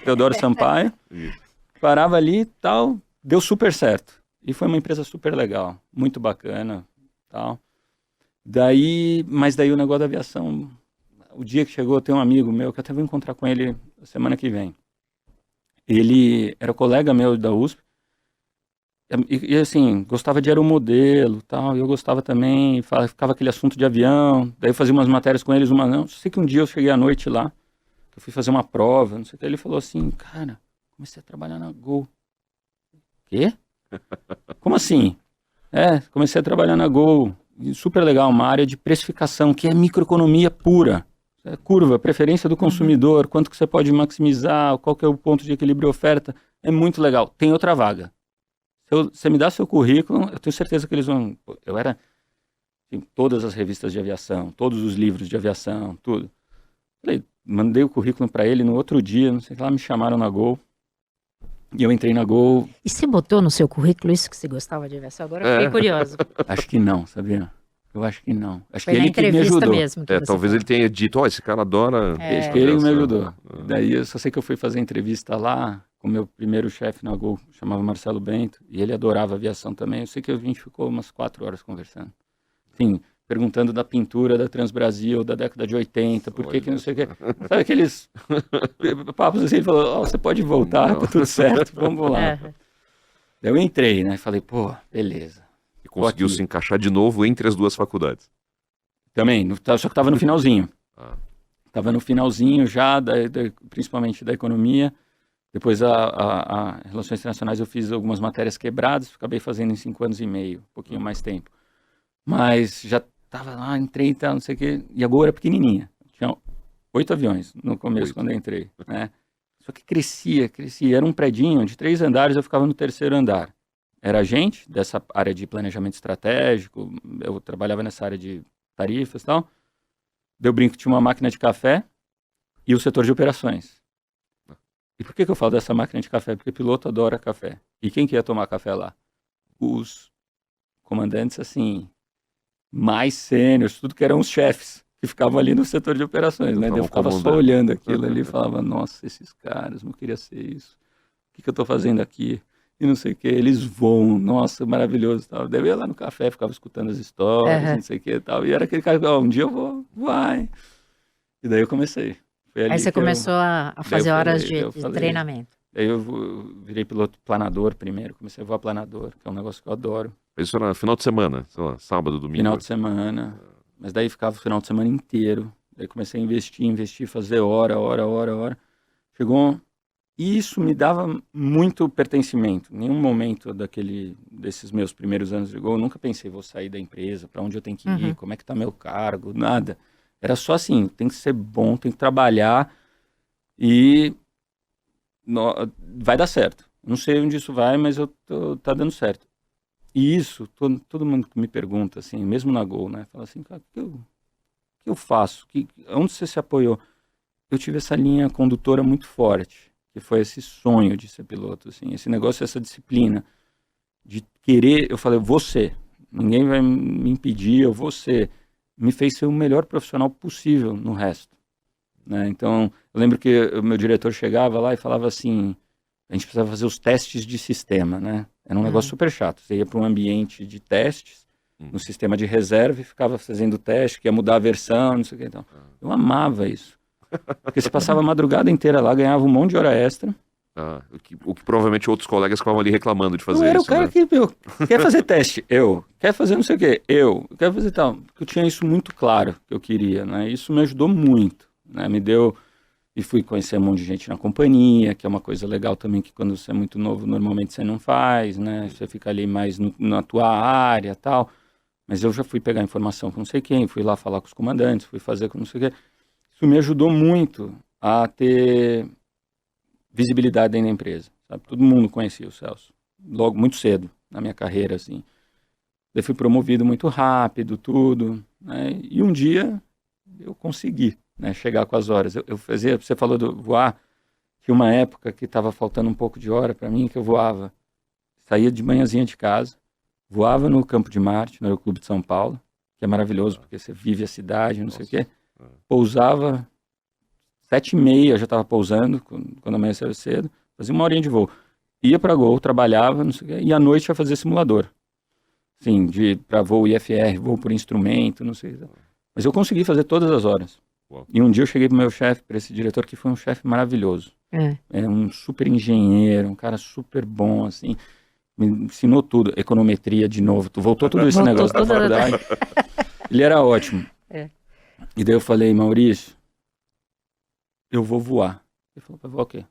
Teodoro Sampaio. Parava ali e tal. Deu super certo. E foi uma empresa super legal. Muito bacana. Tal. Mas daí o negócio da aviação, o dia que chegou, tem um amigo meu, que eu até vou encontrar com ele semana que vem. Ele era colega meu da USP, e assim, gostava de aeromodelo e tal, e eu gostava também, ficava aquele assunto de avião, daí eu fazia umas matérias com eles, uma não. Sei que um dia eu cheguei à noite lá, eu fui fazer uma prova, não sei o que, ele falou assim, cara, comecei a trabalhar na Gol. Quê? Como assim? Comecei a trabalhar na Gol, super legal, uma área de precificação, que é microeconomia pura. Curva, preferência do consumidor, quanto que você pode maximizar, qual que é o ponto de equilíbrio e oferta, é muito legal. Tem outra vaga. Se você me dá seu currículo, eu tenho certeza que eles vão... Eu era em todas as revistas de aviação, todos os livros de aviação, tudo. Falei, mandei o currículo para ele no outro dia, não sei o que lá, me chamaram na Gol. E eu entrei na Gol. E você botou no seu currículo isso que você gostava de aviação? Agora eu fiquei curioso. Acho que não, sabia? Eu acho que não. Acho Foi que na ele que me entrevista ajudou. mesmo. Que você Talvez falou. ele tenha dito, esse cara adora... Acho que ele que me ajudou. Daí eu só sei que eu fui fazer entrevista lá com o meu primeiro chefe na Gol, chamava Marcelo Bento, e ele adorava aviação também. Eu sei que a gente ficou umas 4 horas conversando. Enfim, perguntando da pintura da Transbrasil da década de 80, por que não sei o quê. Sabe aqueles papos assim, ele falou, você pode voltar, tá tudo certo, vamos lá. Daí eu entrei, né, falei, pô, beleza. E conseguiu se encaixar de novo entre as duas faculdades. Também, só que tava no finalzinho. Tava no finalzinho já, principalmente da economia. Depois a Relações Internacionais eu fiz algumas matérias quebradas, acabei fazendo em 5 anos e meio, um pouquinho mais tempo. Mas já tava lá, entrei e tal, não sei o quê. E a Gol era pequenininha. Tinha 8 aviões no começo, quando eu entrei, né? Só que crescia. Era um predinho de 3 andares, eu ficava no 3º andar. Era gente dessa área de planejamento estratégico, eu trabalhava nessa área de tarifas e tal. Deu brinco que tinha uma máquina de café e o setor de operações. E por que eu falo dessa máquina de café? Porque piloto adora café. E quem que ia tomar café lá? Os comandantes, assim, mais sêniores, tudo que eram os chefes, que ficavam ali no setor de operações, né? Eu ficava só olhando aquilo ali e falava, nossa, esses caras, não queria ser isso. O que eu tô fazendo aqui? E não sei o que, eles voam, nossa, maravilhoso. Tal. Daí eu ia lá no café, ficava escutando as histórias, não sei o que e tal. E era aquele cara, um dia eu vou voar. E daí eu comecei. Aí você começou a fazer horas de treinamento. Aí eu virei piloto planador primeiro, comecei a voar planador, que é um negócio que eu adoro. Isso era final de semana, sei lá, sábado, domingo? Final de semana, mas daí ficava o final de semana inteiro. Daí comecei a investir, fazer hora. Chegou... E isso me dava muito pertencimento. Em nenhum momento desses meus primeiros anos de Gol, eu nunca pensei, vou sair da empresa, para onde eu tenho que ir, como é que está meu cargo, nada. Era só assim, tem que ser bom, tem que trabalhar e vai dar certo. Não sei onde isso vai, mas tá dando certo. E isso, todo mundo que me pergunta, assim, mesmo na Gol, né? Fala assim, cara, o que eu faço? Onde você se apoiou? Eu tive essa linha condutora muito forte, que foi esse sonho de ser piloto, assim, esse negócio, essa disciplina de querer, eu falei, você, ninguém vai me impedir, eu vou ser, me fez ser o melhor profissional possível no resto, né? Então, eu lembro que o meu diretor chegava lá e falava assim, a gente precisava fazer os testes de sistema, né? Era um negócio super chato, você ia para um ambiente de testes, no sistema de reserva e ficava fazendo teste, que ia mudar a versão, não sei o que, então. Eu amava isso. Porque você passava a madrugada inteira lá, ganhava um monte de hora extra. O que provavelmente outros colegas ficavam ali reclamando de fazer isso. Eu era o cara que, quer fazer teste? Quer fazer não sei o quê? Quer fazer tal. Porque eu tinha isso muito claro que eu queria, né? Isso me ajudou muito, né? Me deu... E fui conhecer um monte de gente na companhia, que é uma coisa legal também, que quando você é muito novo, normalmente você não faz, né? Você fica ali mais na tua área e tal. Mas eu já fui pegar informação com não sei quem, fui lá falar com os comandantes, fui fazer com não sei o quê. Isso me ajudou muito a ter visibilidade dentro da empresa, sabe? Todo mundo conhecia o Celso, logo muito cedo na minha carreira, assim. Daí fui promovido muito rápido, tudo, né? E um dia eu consegui, né, chegar com as horas. Eu fazia, você falou do voar, tinha uma época que estava faltando um pouco de hora para mim, que eu voava. Saía de manhãzinha de casa, voava no Campo de Marte, no Aeroclube de São Paulo, que é maravilhoso, porque você vive a cidade, não sei o quê. Pousava 7h30, já estava pousando, quando amanheceu cedo, fazia 1 horinha de voo. Ia para Gol, trabalhava, não sei o quê, e à noite ia fazer simulador. Assim, para voo IFR, voo por instrumento, não sei. Mas eu consegui fazer todas as horas. Uau. E um dia eu cheguei pro meu chefe, para esse diretor, que foi um chefe maravilhoso. É um super engenheiro, um cara super bom, assim. Me ensinou tudo. Econometria de novo. Voltou tudo esse negócio da faculdade. Ele era ótimo. E daí eu falei, Maurício, eu vou voar. Ele falou, vai voar o quê?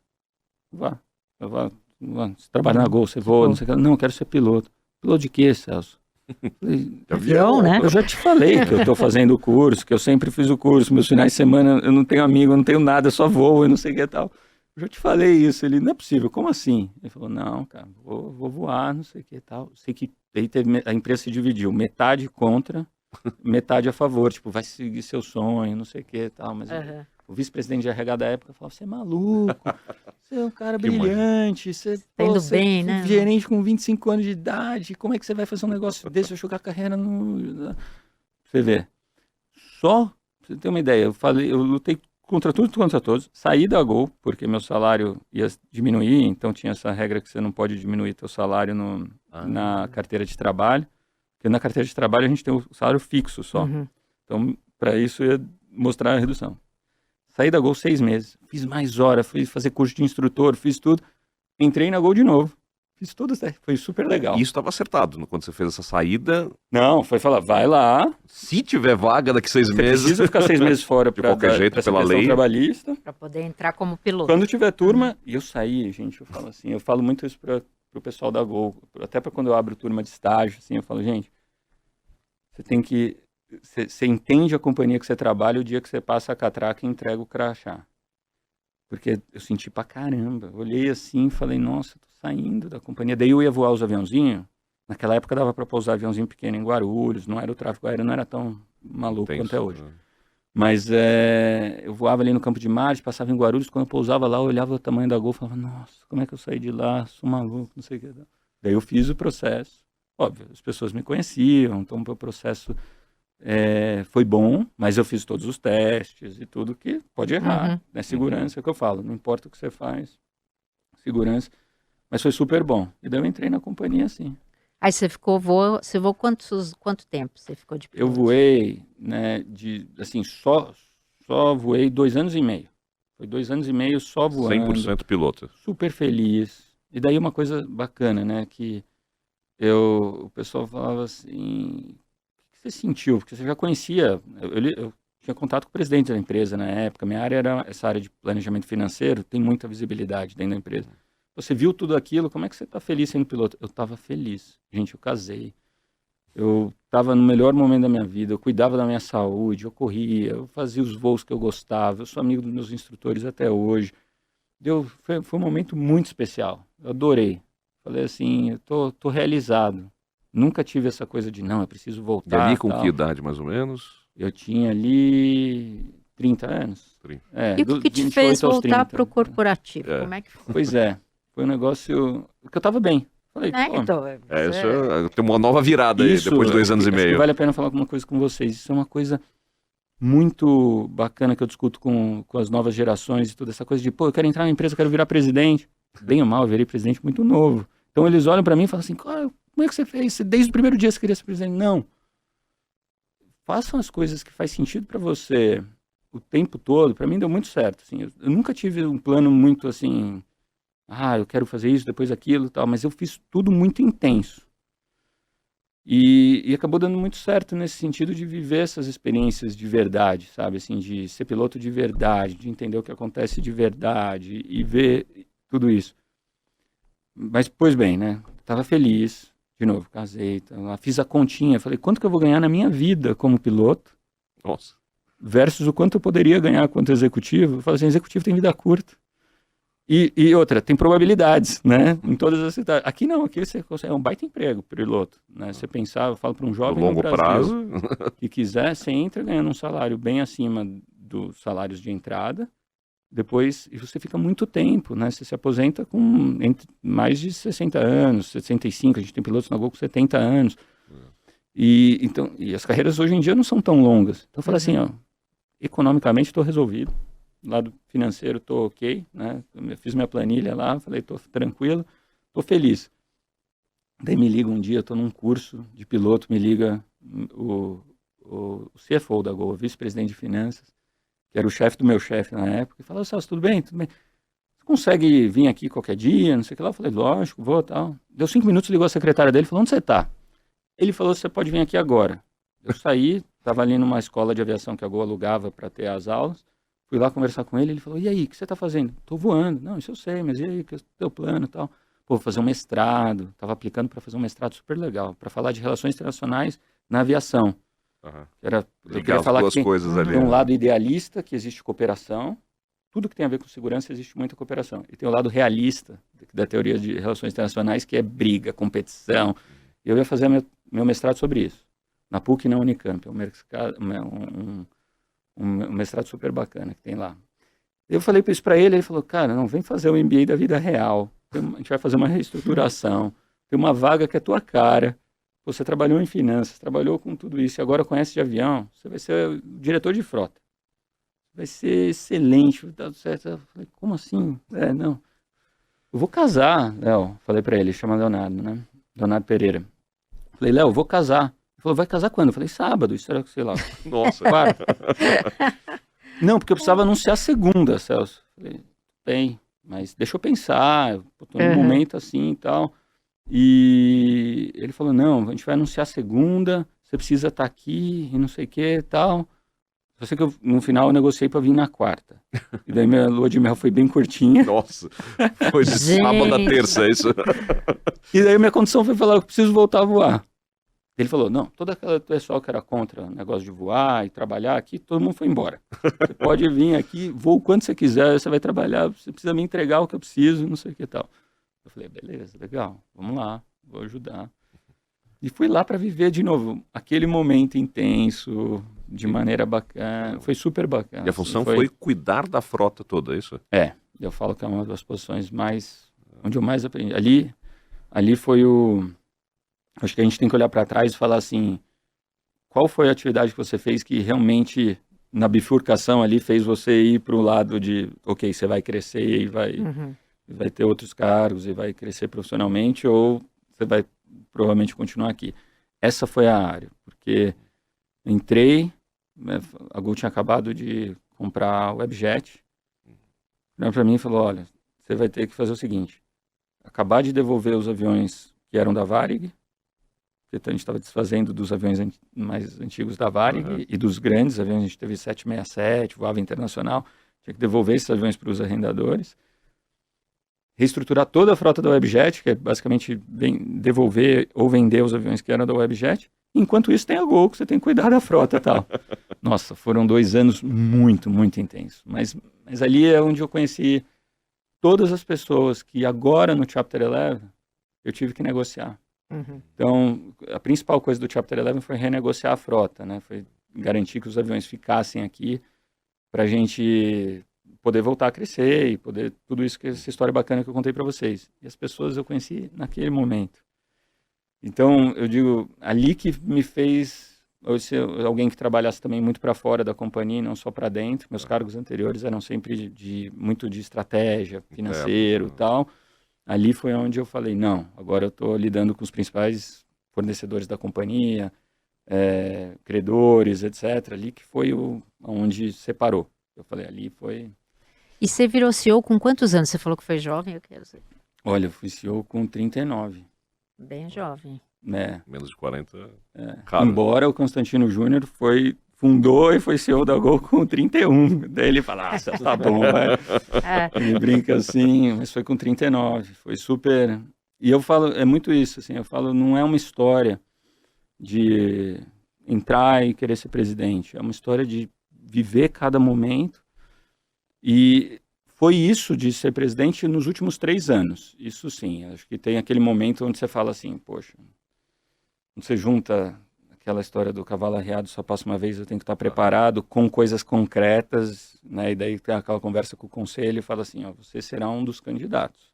Voar. Você trabalha na Gol, você voa, não sei o que. Não, eu quero ser piloto. Piloto de quê, Celso? Avião, né? Eu já te falei que eu tô fazendo o curso, que eu sempre fiz o curso, meus finais de semana eu não tenho amigo, eu não tenho nada, eu só voo e não sei o que e tal. Eu já te falei isso. Ele, não é possível, como assim? Ele falou, não, cara, vou voar, não sei o que e tal. Sei que aí a empresa se dividiu, metade contra, metade a favor, tipo, vai seguir seu sonho, não sei o que e tal, mas... O vice-presidente de RH da época falava, você é maluco, você é um cara brilhante, você tá indo bem, né? Gerente com 25 anos de idade, como é que você vai fazer um negócio desse, vai jogar carreira no... Você vê. Só, pra você ter uma ideia, eu lutei contra tudo e contra todos, saí da Gol, porque meu salário ia diminuir, então tinha essa regra que você não pode diminuir teu salário na carteira de trabalho, porque na carteira de trabalho a gente tem o salário fixo só. Então, para isso, eu ia mostrar a redução. Saí da Gol 6 meses, fiz mais horas, fui fazer curso de instrutor, fiz tudo. Entrei na Gol de novo, fiz tudo certo, foi super legal. Isso estava acertado, quando você fez essa saída. Não, foi falar, vai lá. Se tiver vaga daqui 6 meses... Precisa ficar 6 meses fora de qualquer jeito, pela lei. Trabalhista. Para poder entrar como piloto. Quando tiver turma, e eu saí, gente, eu falo assim, eu falo muito isso para o pessoal da Gol, até para quando eu abro turma de estágio, assim, eu falo, gente, você tem que... Você entende a companhia que você trabalha o dia que você passa a catraca e entrega o crachá. Porque eu senti pra caramba. Olhei assim e falei, nossa, tô saindo da companhia. Daí eu ia voar os aviãozinhos. Naquela época dava pra pousar aviãozinho pequeno em Guarulhos. Não era o tráfego aéreo, não era tão maluco quanto é hoje. Né? Mas eu voava ali no Campo de Marte, passava em Guarulhos. Quando eu pousava lá, eu olhava o tamanho da Gol e falava, nossa, como é que eu saí de lá? Sou maluco, não sei o que. Daí eu fiz o processo. Óbvio, as pessoas me conheciam, então o processo... foi bom, mas eu fiz todos os testes e tudo que pode errar, né? Segurança é o que eu falo, não importa o que você faz, segurança, mas foi super bom. E daí eu entrei na companhia assim. Aí você voou quanto tempo você ficou de piloto? Eu voei, né, só voei 2 anos e meio. Foi 2 anos e meio só voando. 100% piloto. Super feliz. E daí uma coisa bacana, né, que o pessoal falava assim... você sentiu? Porque você já conhecia, eu tinha contato com o presidente da empresa na época, minha área era essa área de planejamento financeiro, tem muita visibilidade dentro da empresa. Você viu tudo aquilo, como é que você está feliz sendo piloto? Eu estava feliz. Gente, eu casei. Eu estava no melhor momento da minha vida, eu cuidava da minha saúde, eu corria, eu fazia os voos que eu gostava, eu sou amigo dos meus instrutores até hoje. Foi um momento muito especial, eu adorei. Falei assim, eu tô realizado. Nunca tive essa coisa de, não, é preciso voltar. E ali com que idade, mais ou menos? Eu tinha ali 30 anos. 30. E o que te fez voltar para o corporativo? É. Como é que foi? Pois é, foi um negócio que eu estava bem. Falei, isso tem uma nova virada aí, depois de 2 anos e meio. Vale a pena falar alguma coisa com vocês. Isso é uma coisa muito bacana que eu discuto com as novas gerações e toda essa coisa de, eu quero entrar na empresa, eu quero virar presidente. Bem ou mal, eu virei presidente muito novo. Então eles olham para mim e falam assim, como é que você fez? Desde o primeiro dia você queria ser presidente? Não. Façam as coisas que faz sentido para você o tempo todo. Para mim deu muito certo. Assim. Eu nunca tive um plano muito assim, eu quero fazer isso, depois aquilo e tal. Mas eu fiz tudo muito intenso. E acabou dando muito certo nesse sentido de viver essas experiências de verdade, sabe? Assim, de ser piloto de verdade, de entender o que acontece de verdade e ver tudo isso. Mas, pois bem, né? Tava feliz. De novo, casei, fiz a continha, falei, quanto que eu vou ganhar na minha vida como piloto? Nossa. Versus o quanto eu poderia ganhar quanto executivo. Eu falei assim, executivo tem vida curta. E outra, tem probabilidades, né? Em todas as cidades. Aqui não, aqui você consegue, é um baita emprego, piloto. Né? Você pensar, eu falo para um jovem no longo Brasil, prazo que quiser, você entra ganhando um salário bem acima dos salários de entrada. Depois, e você fica muito tempo, né? Você se aposenta com mais de 60 anos, 65, a gente tem pilotos na Gol com 70 anos. E as carreiras hoje em dia não são tão longas. Então eu falo assim, economicamente estou resolvido, lado financeiro estou ok, né? Eu fiz minha planilha lá, falei, estou tranquilo, estou feliz. Daí me liga um dia, eu estou num curso de piloto, me liga o CFO da Gol, o vice-presidente de finanças, que era o chefe do meu chefe na época, e falou: Celso, tudo bem? Tudo bem. Você consegue vir aqui qualquer dia? Não sei o que lá. Eu falei: lógico, vou, tal. Deu 5 minutos, ligou a secretária dele e falou: onde você está? Ele falou: você pode vir aqui agora. Eu saí, estava ali numa escola de aviação que a Gol alugava para ter as aulas, fui lá conversar com ele, ele falou: e aí, o que você está fazendo? Estou voando. Não, isso eu sei, mas e aí, que é o teu plano e tal? Pô, vou fazer um mestrado, estava aplicando para fazer um mestrado super legal, para falar de relações internacionais na aviação. Aham. Eu Ligar queria as falar duas que coisas ali. tem um né? lado idealista, que existe cooperação, tudo que tem a ver com segurança existe muita cooperação. E tem o lado realista da teoria de relações internacionais, que é briga, competição. E eu ia fazer meu mestrado sobre isso, na PUC e na Unicamp. É um mestrado super bacana que tem lá. Eu falei isso para ele, ele falou: cara, não, vem fazer o MBA da vida real. A gente vai fazer uma reestruturação. Tem uma vaga que é tua cara. Você trabalhou em finanças, trabalhou com tudo isso e agora conhece de avião. Você vai ser o diretor de frota. Vai ser excelente, tá tudo certo. Eu falei: como assim? Não. Eu vou casar, Léo. Falei para ele, chama Leonardo, né? Leonardo Pereira. Falei: Léo, eu vou casar. Ele falou: vai casar quando? Eu falei: sábado, isso era, sei lá, Nossa. quarta. Não, porque eu precisava anunciar segunda, Celso. Falei: bem, mas deixa eu pensar, eu tô num momento assim e tal. E ele falou: não, a gente vai anunciar segunda, você precisa estar aqui e não sei o que e tal. Só sei que no final eu negociei para vir na quarta. E daí minha lua de mel foi bem curtinha. Nossa. Foi de sábado a terça, é isso? E daí minha condição foi falar: eu preciso voltar a voar. Ele falou: não, todo aquele pessoal que era contra o negócio de voar e trabalhar aqui, todo mundo foi embora. Você pode vir aqui, voa o quanto você quiser, você vai trabalhar, você precisa me entregar o que eu preciso, não sei o que e tal. Eu falei: beleza, legal, vamos lá, vou ajudar. E fui lá para viver de novo aquele momento intenso, de maneira bacana, foi super bacana. E a função foi cuidar da frota toda, é isso? Eu falo que é uma das posições onde eu mais aprendi. Ali foi acho que a gente tem que olhar para trás e falar assim: qual foi a atividade que você fez que realmente, na bifurcação ali, fez você ir para o lado de, ok, você vai crescer e vai ter outros cargos e vai crescer profissionalmente, ou você vai provavelmente continuar aqui. Essa foi a área, porque entrei, a Gol tinha acabado de comprar o Webjet, olhou para mim e falou: olha, você vai ter que fazer o seguinte, acabar de devolver os aviões que eram da Varig, porque a gente estava desfazendo dos aviões mais antigos da Varig e dos grandes aviões. A gente teve 767, voava internacional, tinha que devolver esses aviões para os arrendadores, reestruturar toda a frota da Webjet, que é basicamente devolver ou vender os aviões que eram da Webjet. Enquanto isso, tem a Gol, que você tem que cuidar da frota e tal. Nossa, foram 2 anos muito, muito intensos. Mas ali é onde eu conheci todas as pessoas que agora no Chapter 11 eu tive que negociar. Então, a principal coisa do Chapter 11 foi renegociar a frota, né? Foi garantir que os aviões ficassem aqui para a gente poder voltar a crescer e poder tudo isso, que essa história bacana que eu contei para vocês. E as pessoas eu conheci naquele momento. Então, eu digo, ali que me fez ser alguém que trabalhasse também muito para fora da companhia, não só para dentro. Meus cargos anteriores eram sempre muito de estratégia, financeiro e tal. Ali foi onde eu falei: não, agora eu estou lidando com os principais fornecedores da companhia, credores, etc. Ali que foi onde separou. Eu falei: ali foi... E você virou CEO com quantos anos? Você falou que foi jovem, eu quero saber. Olha, eu fui CEO com 39. Bem jovem. Menos de 40. Embora o Constantino Júnior fundou e foi CEO da Gol com 31. Daí ele fala: tá bom, vai. Ele brinca assim, mas foi com 39. Foi super... E eu falo, é muito isso, assim, eu falo, não é uma história de entrar e querer ser presidente. É uma história de viver cada momento. E foi isso de ser presidente nos últimos 3 anos. Isso sim, acho que tem aquele momento onde você fala assim: poxa, você junta aquela história do cavalo arriado só passa uma vez, eu tenho que estar preparado com coisas concretas, né? E daí tem aquela conversa com o conselho e fala assim: ó, você será um dos candidatos.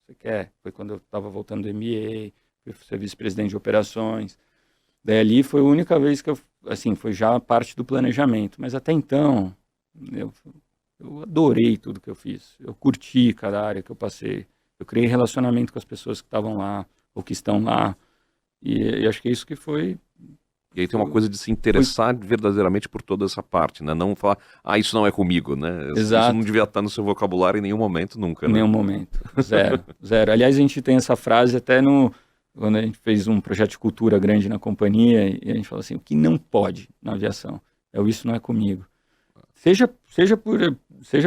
Você quer? Foi quando eu estava voltando do MBA, fui ser vice-presidente de operações. Daí ali foi a única vez que foi já parte do planejamento. Mas até então, eu adorei tudo que eu fiz. Eu curti cada área que eu passei. Eu criei relacionamento com as pessoas que estavam lá. ou que estão lá. E acho que é isso que foi... E aí tem uma coisa de se interessar verdadeiramente por toda essa parte, né? Não falar, isso não é comigo, né? Exato. Isso não devia estar no seu vocabulário em nenhum momento, nunca, Em né? nenhum momento. Zero. Zero. Aliás, a gente tem essa frase até quando a gente fez um projeto de cultura grande na companhia, e a gente fala assim, o que não pode na aviação? Isso não é comigo. Seja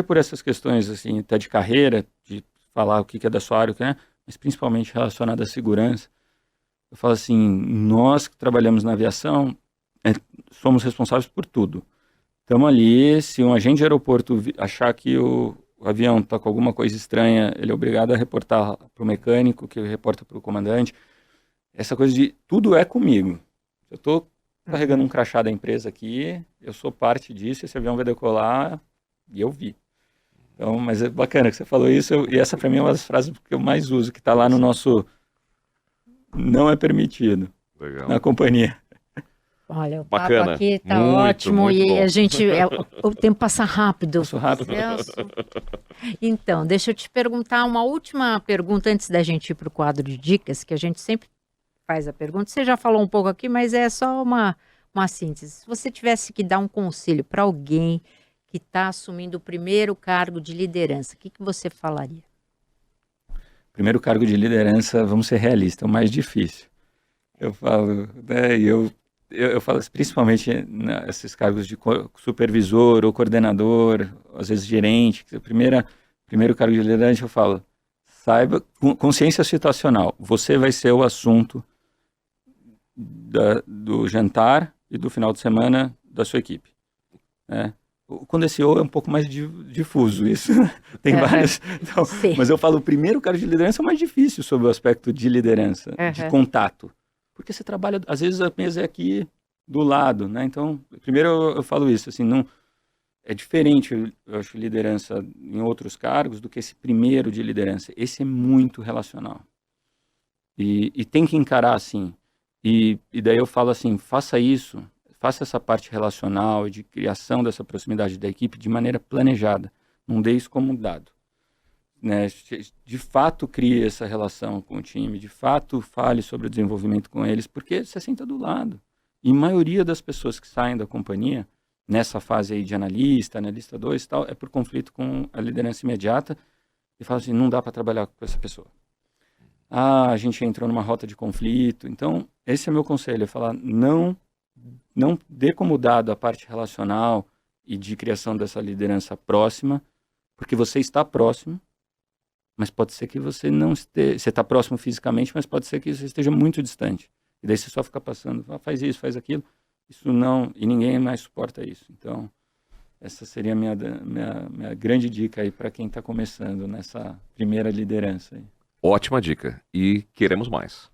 por essas questões, assim, até de carreira, de falar o que é da sua área, o que é, mas principalmente relacionado à segurança. Eu falo assim, nós que trabalhamos na aviação, somos responsáveis por tudo. Estamos ali, se um agente de aeroporto achar que o avião está com alguma coisa estranha, ele é obrigado a reportar para o mecânico, que reporta para o comandante. Essa coisa de tudo é comigo. Eu estou carregando um crachá da empresa aqui, eu sou parte disso, esse avião vai decolar, e eu vi. Então, mas é bacana que você falou isso, e essa para mim é uma das frases que eu mais uso, que está lá no nosso não é permitido. Legal. Na companhia. Olha, o Bacana. papo aqui tá Muito, ótimo muito e bom. a gente, o tempo passa rápido. Passo rápido. Celso. Então, deixa eu te perguntar uma última pergunta antes da gente ir para o quadro de dicas, que a gente sempre faz a pergunta. Você já falou um pouco aqui, mas é só uma síntese. Se você tivesse que dar um conselho para alguém que está assumindo o primeiro cargo de liderança, o que você falaria? Primeiro cargo de liderança, vamos ser realistas, é o mais difícil. Eu falo, né, eu falo principalmente nesses cargos de supervisor ou coordenador, às vezes gerente, primeiro cargo de liderança, eu falo, saiba, consciência situacional, você vai ser o assunto do jantar e do final de semana da sua equipe, né? Quando esse é um pouco mais difuso isso, tem vários, então, mas eu falo, o primeiro cargo de liderança é o mais difícil sobre o aspecto de liderança, de contato, porque você trabalha, às vezes a mesa é aqui do lado, né? Então, primeiro eu falo isso, assim, não é diferente, eu acho, liderança em outros cargos do que esse primeiro de liderança. Esse é muito relacional. E tem que encarar assim. E daí eu falo assim, faça isso, faça essa parte relacional e de criação dessa proximidade da equipe de maneira planejada. Não dê isso como dado. Né? De fato, crie essa relação com o time, de fato, fale sobre o desenvolvimento com eles, porque você senta do lado. E a maioria das pessoas que saem da companhia, nessa fase aí de analista 2 e tal, é por conflito com a liderança imediata e fala assim, não dá para trabalhar com essa pessoa. A gente entrou numa rota de conflito. Então, esse é meu conselho, é falar, não dê como dado a parte relacional e de criação dessa liderança próxima, porque você está próximo, mas pode ser que você não esteja, você está próximo fisicamente, mas pode ser que você esteja muito distante. E daí você só fica passando, faz isso, faz aquilo, isso não, e ninguém mais suporta isso. Então, essa seria a minha grande dica aí para quem está começando nessa primeira liderança aí. Ótima dica. E queremos mais.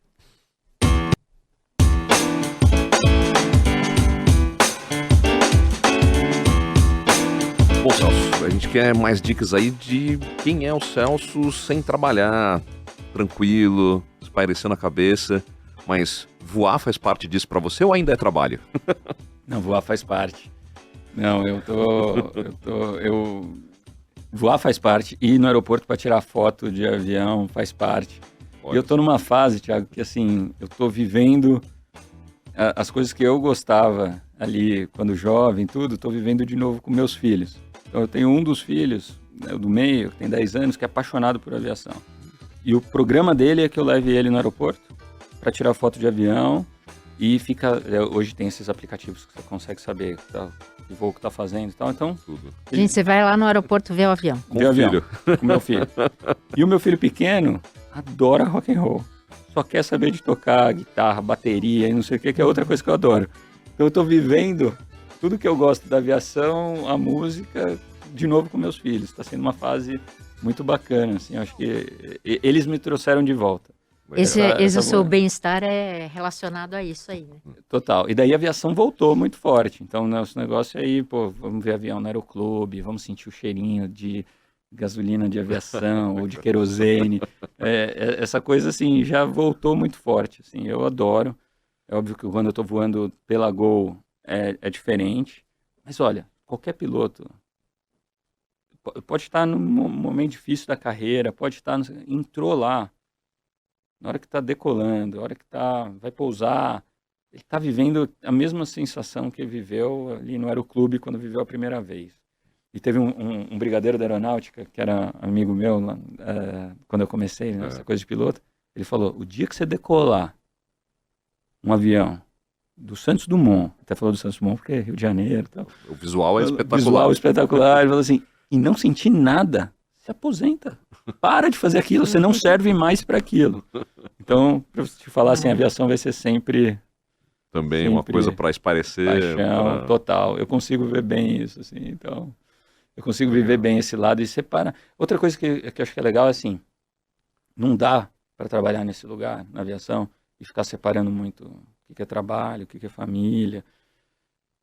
Bom, Celso, a gente quer mais dicas aí de quem é o Celso sem trabalhar, tranquilo, espairecendo a cabeça, mas voar faz parte disso para você ou ainda é trabalho? Não, voar faz parte. Não, voar faz parte, ir no aeroporto para tirar foto de avião faz parte. E eu tô numa fase, Thiago, que assim, eu tô vivendo as coisas que eu gostava ali quando jovem, tudo, tô vivendo de novo com meus filhos. Então eu tenho um dos filhos, né, do meio, que tem 10 anos, que é apaixonado por aviação. E o programa dele é que eu leve ele no aeroporto para tirar foto de avião e hoje tem esses aplicativos que você consegue saber que voo que tá fazendo e tal, então... Tudo. Gente, você vai lá no aeroporto ver o avião. Ver o avião, com o meu filho. E o meu filho pequeno adora rock and roll. Só quer saber de tocar guitarra, bateria e não sei o que é outra coisa que eu adoro. Então eu tô vivendo tudo que eu gosto da aviação, a música, de novo com meus filhos. Está sendo uma fase muito bacana, assim, acho que eles me trouxeram de volta. O seu bem-estar é relacionado a isso aí, né? Total. E daí a aviação voltou muito forte. Então, nosso negócio aí, vamos ver avião no aeroclube, vamos sentir o cheirinho de gasolina de aviação ou de querosene. Essa coisa, assim, já voltou muito forte. Assim, eu adoro. É óbvio que quando eu estou voando pela Gol é diferente. Mas, olha, qualquer piloto pode estar num momento difícil da carreira, entrou lá. na hora que está decolando, na hora que vai pousar, ele está vivendo a mesma sensação que ele viveu ali no aeroclube quando viveu a primeira vez. E teve um brigadeiro da aeronáutica, que era amigo meu, lá, quando eu comecei nessa coisa de piloto, ele falou, o dia que você decolar um avião do Santos Dumont, até falou do Santos Dumont porque é Rio de Janeiro e tal. O visual é espetacular. O visual espetacular, ele falou assim, e não sentir nada, se aposenta. Para de fazer aquilo, você não serve mais para aquilo. Então, para te falar assim, a aviação vai ser sempre... Também uma coisa para esparecer. Paixão, total. Eu consigo ver bem isso, assim, então... Eu consigo viver bem esse lado e separar. Outra coisa que eu acho que é legal é assim, não dá para trabalhar nesse lugar, na aviação, e ficar separando muito o que é trabalho, o que é família.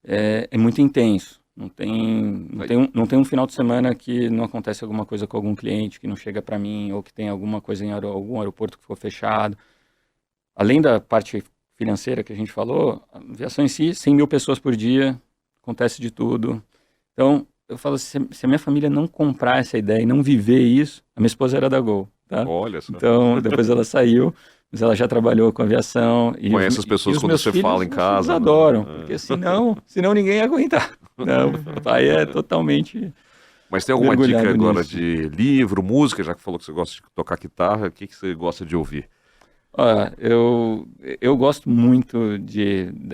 É muito intenso. Não tem um final de semana que não acontece alguma coisa com algum cliente, que não chega para mim, ou que tem alguma coisa em algum aeroporto que ficou fechado. Além da parte financeira que a gente falou, a aviação em si, 100 mil pessoas por dia, acontece de tudo. Então, eu falo, se a minha família não comprar essa ideia e não viver isso, a minha esposa era da Gol, tá? Olha só. Então, depois ela saiu, mas ela já trabalhou com aviação. Conhece as pessoas quando você fala em casa. Eles adoram, porque senão ninguém ia aguentar. Não, o pai é totalmente... Mas tem alguma dica agora nisso. de livro, música, já que falou que você gosta de tocar guitarra, o que você gosta de ouvir? Eu gosto muito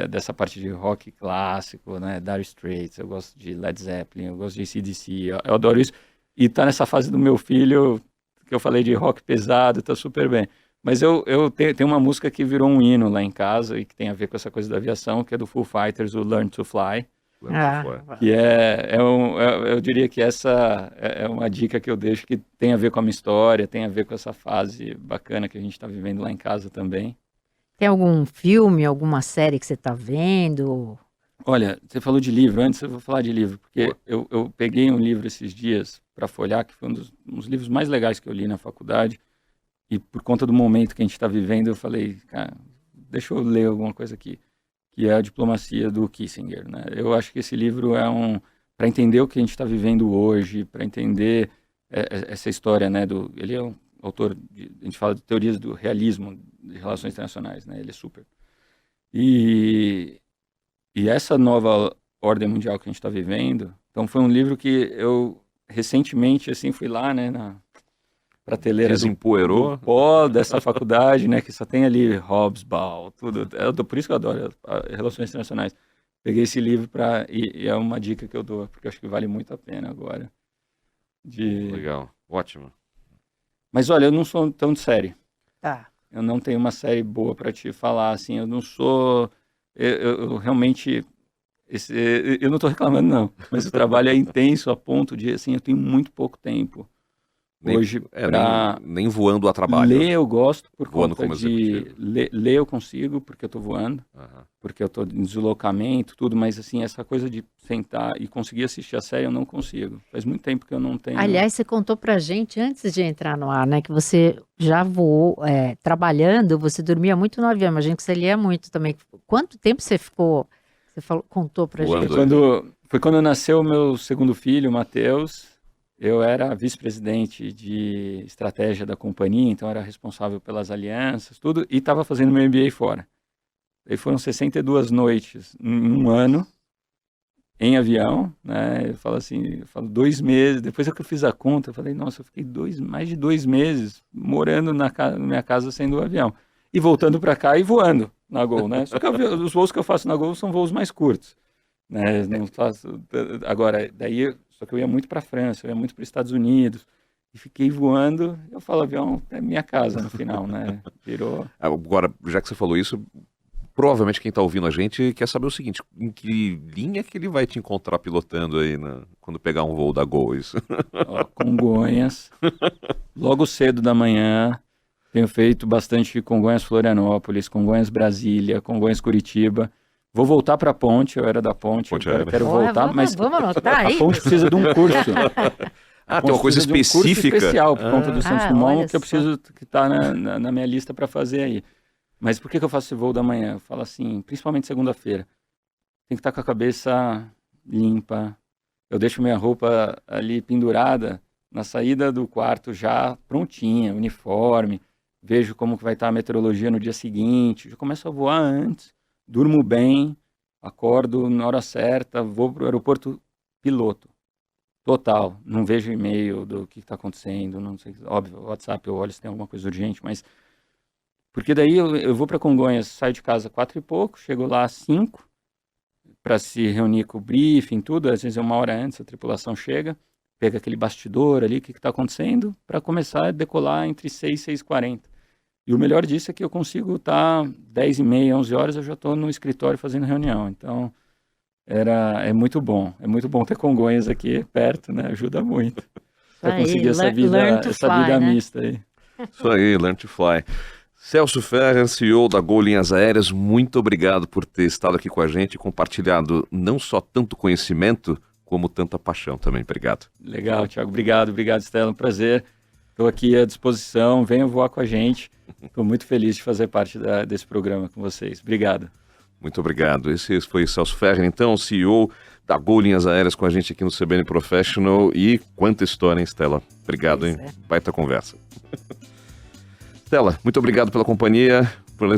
dessa parte de rock clássico, né? Dire Straits, eu gosto de Led Zeppelin, eu gosto de AC/DC, eu adoro isso. E tá nessa fase do meu filho, que eu falei de rock pesado, tá super bem. Mas eu tenho uma música que virou um hino lá em casa e que tem a ver com essa coisa da aviação, que é do Foo Fighters, o Learn to Fly. Que eu diria que essa é uma dica que eu deixo que tem a ver com a minha história, tem a ver com essa fase bacana que a gente está vivendo lá em casa também. Tem algum filme, alguma série que você está vendo? Olha, você falou de livro, antes eu vou falar de livro, porque eu peguei um livro esses dias para folhear, que foi um dos livros mais legais que eu li na faculdade, e por conta do momento que a gente está vivendo, eu falei, cara, deixa eu ler alguma coisa aqui. Que é a Diplomacia do Kissinger, né? Eu acho que esse livro é para entender o que a gente está vivendo hoje, para entender essa história, né? Ele é um autor, a gente fala de teorias do realismo de relações internacionais, né? Ele é super. E essa nova ordem mundial que a gente está vivendo, então foi um livro que eu recentemente, assim, fui lá, né? Na prateleira desempoeirou do pó dessa faculdade, né, que só tem ali Hobsbawm, tudo. Por isso que eu adoro relações internacionais. Peguei esse livro e é uma dica que eu dou, porque eu acho que vale muito a pena agora. Legal, ótimo. Mas olha, eu não sou tão de série. Tá. Eu não tenho uma série boa para te falar, assim, eu não sou... Eu realmente... eu não estou reclamando, não, mas o trabalho é intenso a ponto de, assim, eu tenho muito pouco tempo. Hoje, nem voando a trabalho. Ler eu gosto por voando conta de... Ler eu consigo, porque eu estou voando, porque eu estou em deslocamento, tudo, mas assim, essa coisa de sentar e conseguir assistir a série eu não consigo. Faz muito tempo que eu não tenho... Aliás, você contou pra gente, antes de entrar no ar, né, que você já voou, trabalhando, você dormia muito no avião, imagino que você lia muito também. Quanto tempo você ficou... Você contou pra gente? Foi quando nasceu o meu segundo filho, o Matheus. Eu era vice-presidente de estratégia da companhia, então era responsável pelas alianças, tudo, e estava fazendo meu MBA fora. Aí foram 62 noites em um ano, em avião, né? Eu falo 2 meses, depois que eu fiz a conta, eu falei, nossa, eu fiquei mais de 2 meses morando na minha casa sendo o avião. E voltando para cá e voando na Gol, né? Só que os voos que eu faço na Gol são voos mais curtos, né? Não faço... Agora, daí... Só que eu ia muito para a França, eu ia muito para os Estados Unidos, e fiquei voando, eu falo, avião é minha casa no final, né? Virou... Agora, já que você falou isso, provavelmente quem está ouvindo a gente quer saber o seguinte, em que linha que ele vai te encontrar pilotando aí quando pegar um voo da Gol, isso? Congonhas, logo cedo da manhã, tenho feito bastante Congonhas-Florianópolis, Congonhas-Brasília, Congonhas-Curitiba. Vou voltar para a Ponte, eu era da Ponte, eu quero voltar, mas vamos anotar aí. A Ponte precisa de um curso. Tem uma coisa específica? Um curso especial por conta do Santos Dumont, que eu preciso, que está na minha lista para fazer aí. Mas por que eu faço esse voo da manhã? Eu falo assim, principalmente segunda-feira, tem que estar com a cabeça limpa, eu deixo minha roupa ali pendurada na saída do quarto já prontinha, uniforme, vejo como que vai estar a meteorologia no dia seguinte, já começo a voar antes, durmo bem, acordo na hora certa, vou para o aeroporto piloto. Total, não vejo e-mail do que está acontecendo, não sei, óbvio, WhatsApp eu olho se tem alguma coisa urgente, mas... Porque daí eu vou para Congonhas, saio de casa 4 e pouco, chego lá às 5, para se reunir com o briefing, tudo, às vezes 1 hora antes a tripulação chega, pega aquele bastidor ali, o que está acontecendo, para começar a decolar entre 6 e 6h40. E o melhor disso é que eu consigo estar 10h30, 11 horas, eu já estou no escritório fazendo reunião, então... É muito bom ter Congonhas aqui perto, né? Ajuda muito para conseguir essa vida né? mista aí. Isso aí, learn to fly. Celso Ferrer, CEO da Gol Linhas Aéreas, muito obrigado por ter estado aqui com a gente e compartilhado não só tanto conhecimento, como tanta paixão também. Obrigado. Legal, Thiago. Obrigado, Stella. Um prazer. Estou aqui à disposição. Venham voar com a gente. Estou muito feliz de fazer parte desse programa com vocês. Obrigado. Muito obrigado. Esse foi Celso Ferrer, então, CEO da Gol Linhas Aéreas com a gente aqui no CBN Professional. E quanta história, hein, Stella? Obrigado, hein? Baita conversa. Stella, muito obrigado pela companhia, por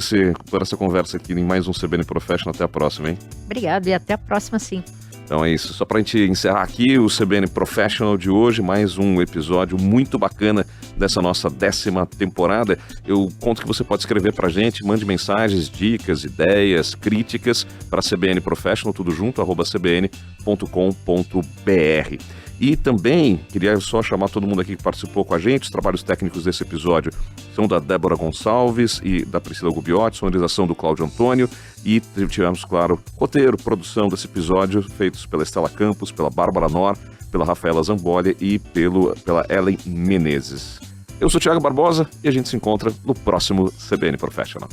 essa conversa aqui em mais um CBN Professional. Até a próxima, hein? Obrigado e até a próxima, sim. Então é isso, só para a gente encerrar aqui o CBN Professional de hoje, mais um episódio muito bacana dessa nossa 10ª temporada. Eu conto que você pode escrever para a gente, mande mensagens, dicas, ideias, críticas para CBN Professional, tudo junto, @cbn.com.br. E também queria só chamar todo mundo aqui que participou com a gente. Os trabalhos técnicos desse episódio são da Débora Gonçalves e da Priscila Gubiotti, sonorização do Cláudio Antônio. E tivemos, claro, roteiro, produção desse episódio, feitos pela Estela Campos, pela Bárbara Nor, pela Rafaela Zambolha e pela Ellen Menezes. Eu sou o Thiago Barbosa e a gente se encontra no próximo CBN Professional.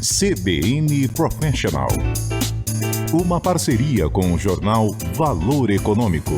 CBN Professional. Uma parceria com o jornal Valor Econômico.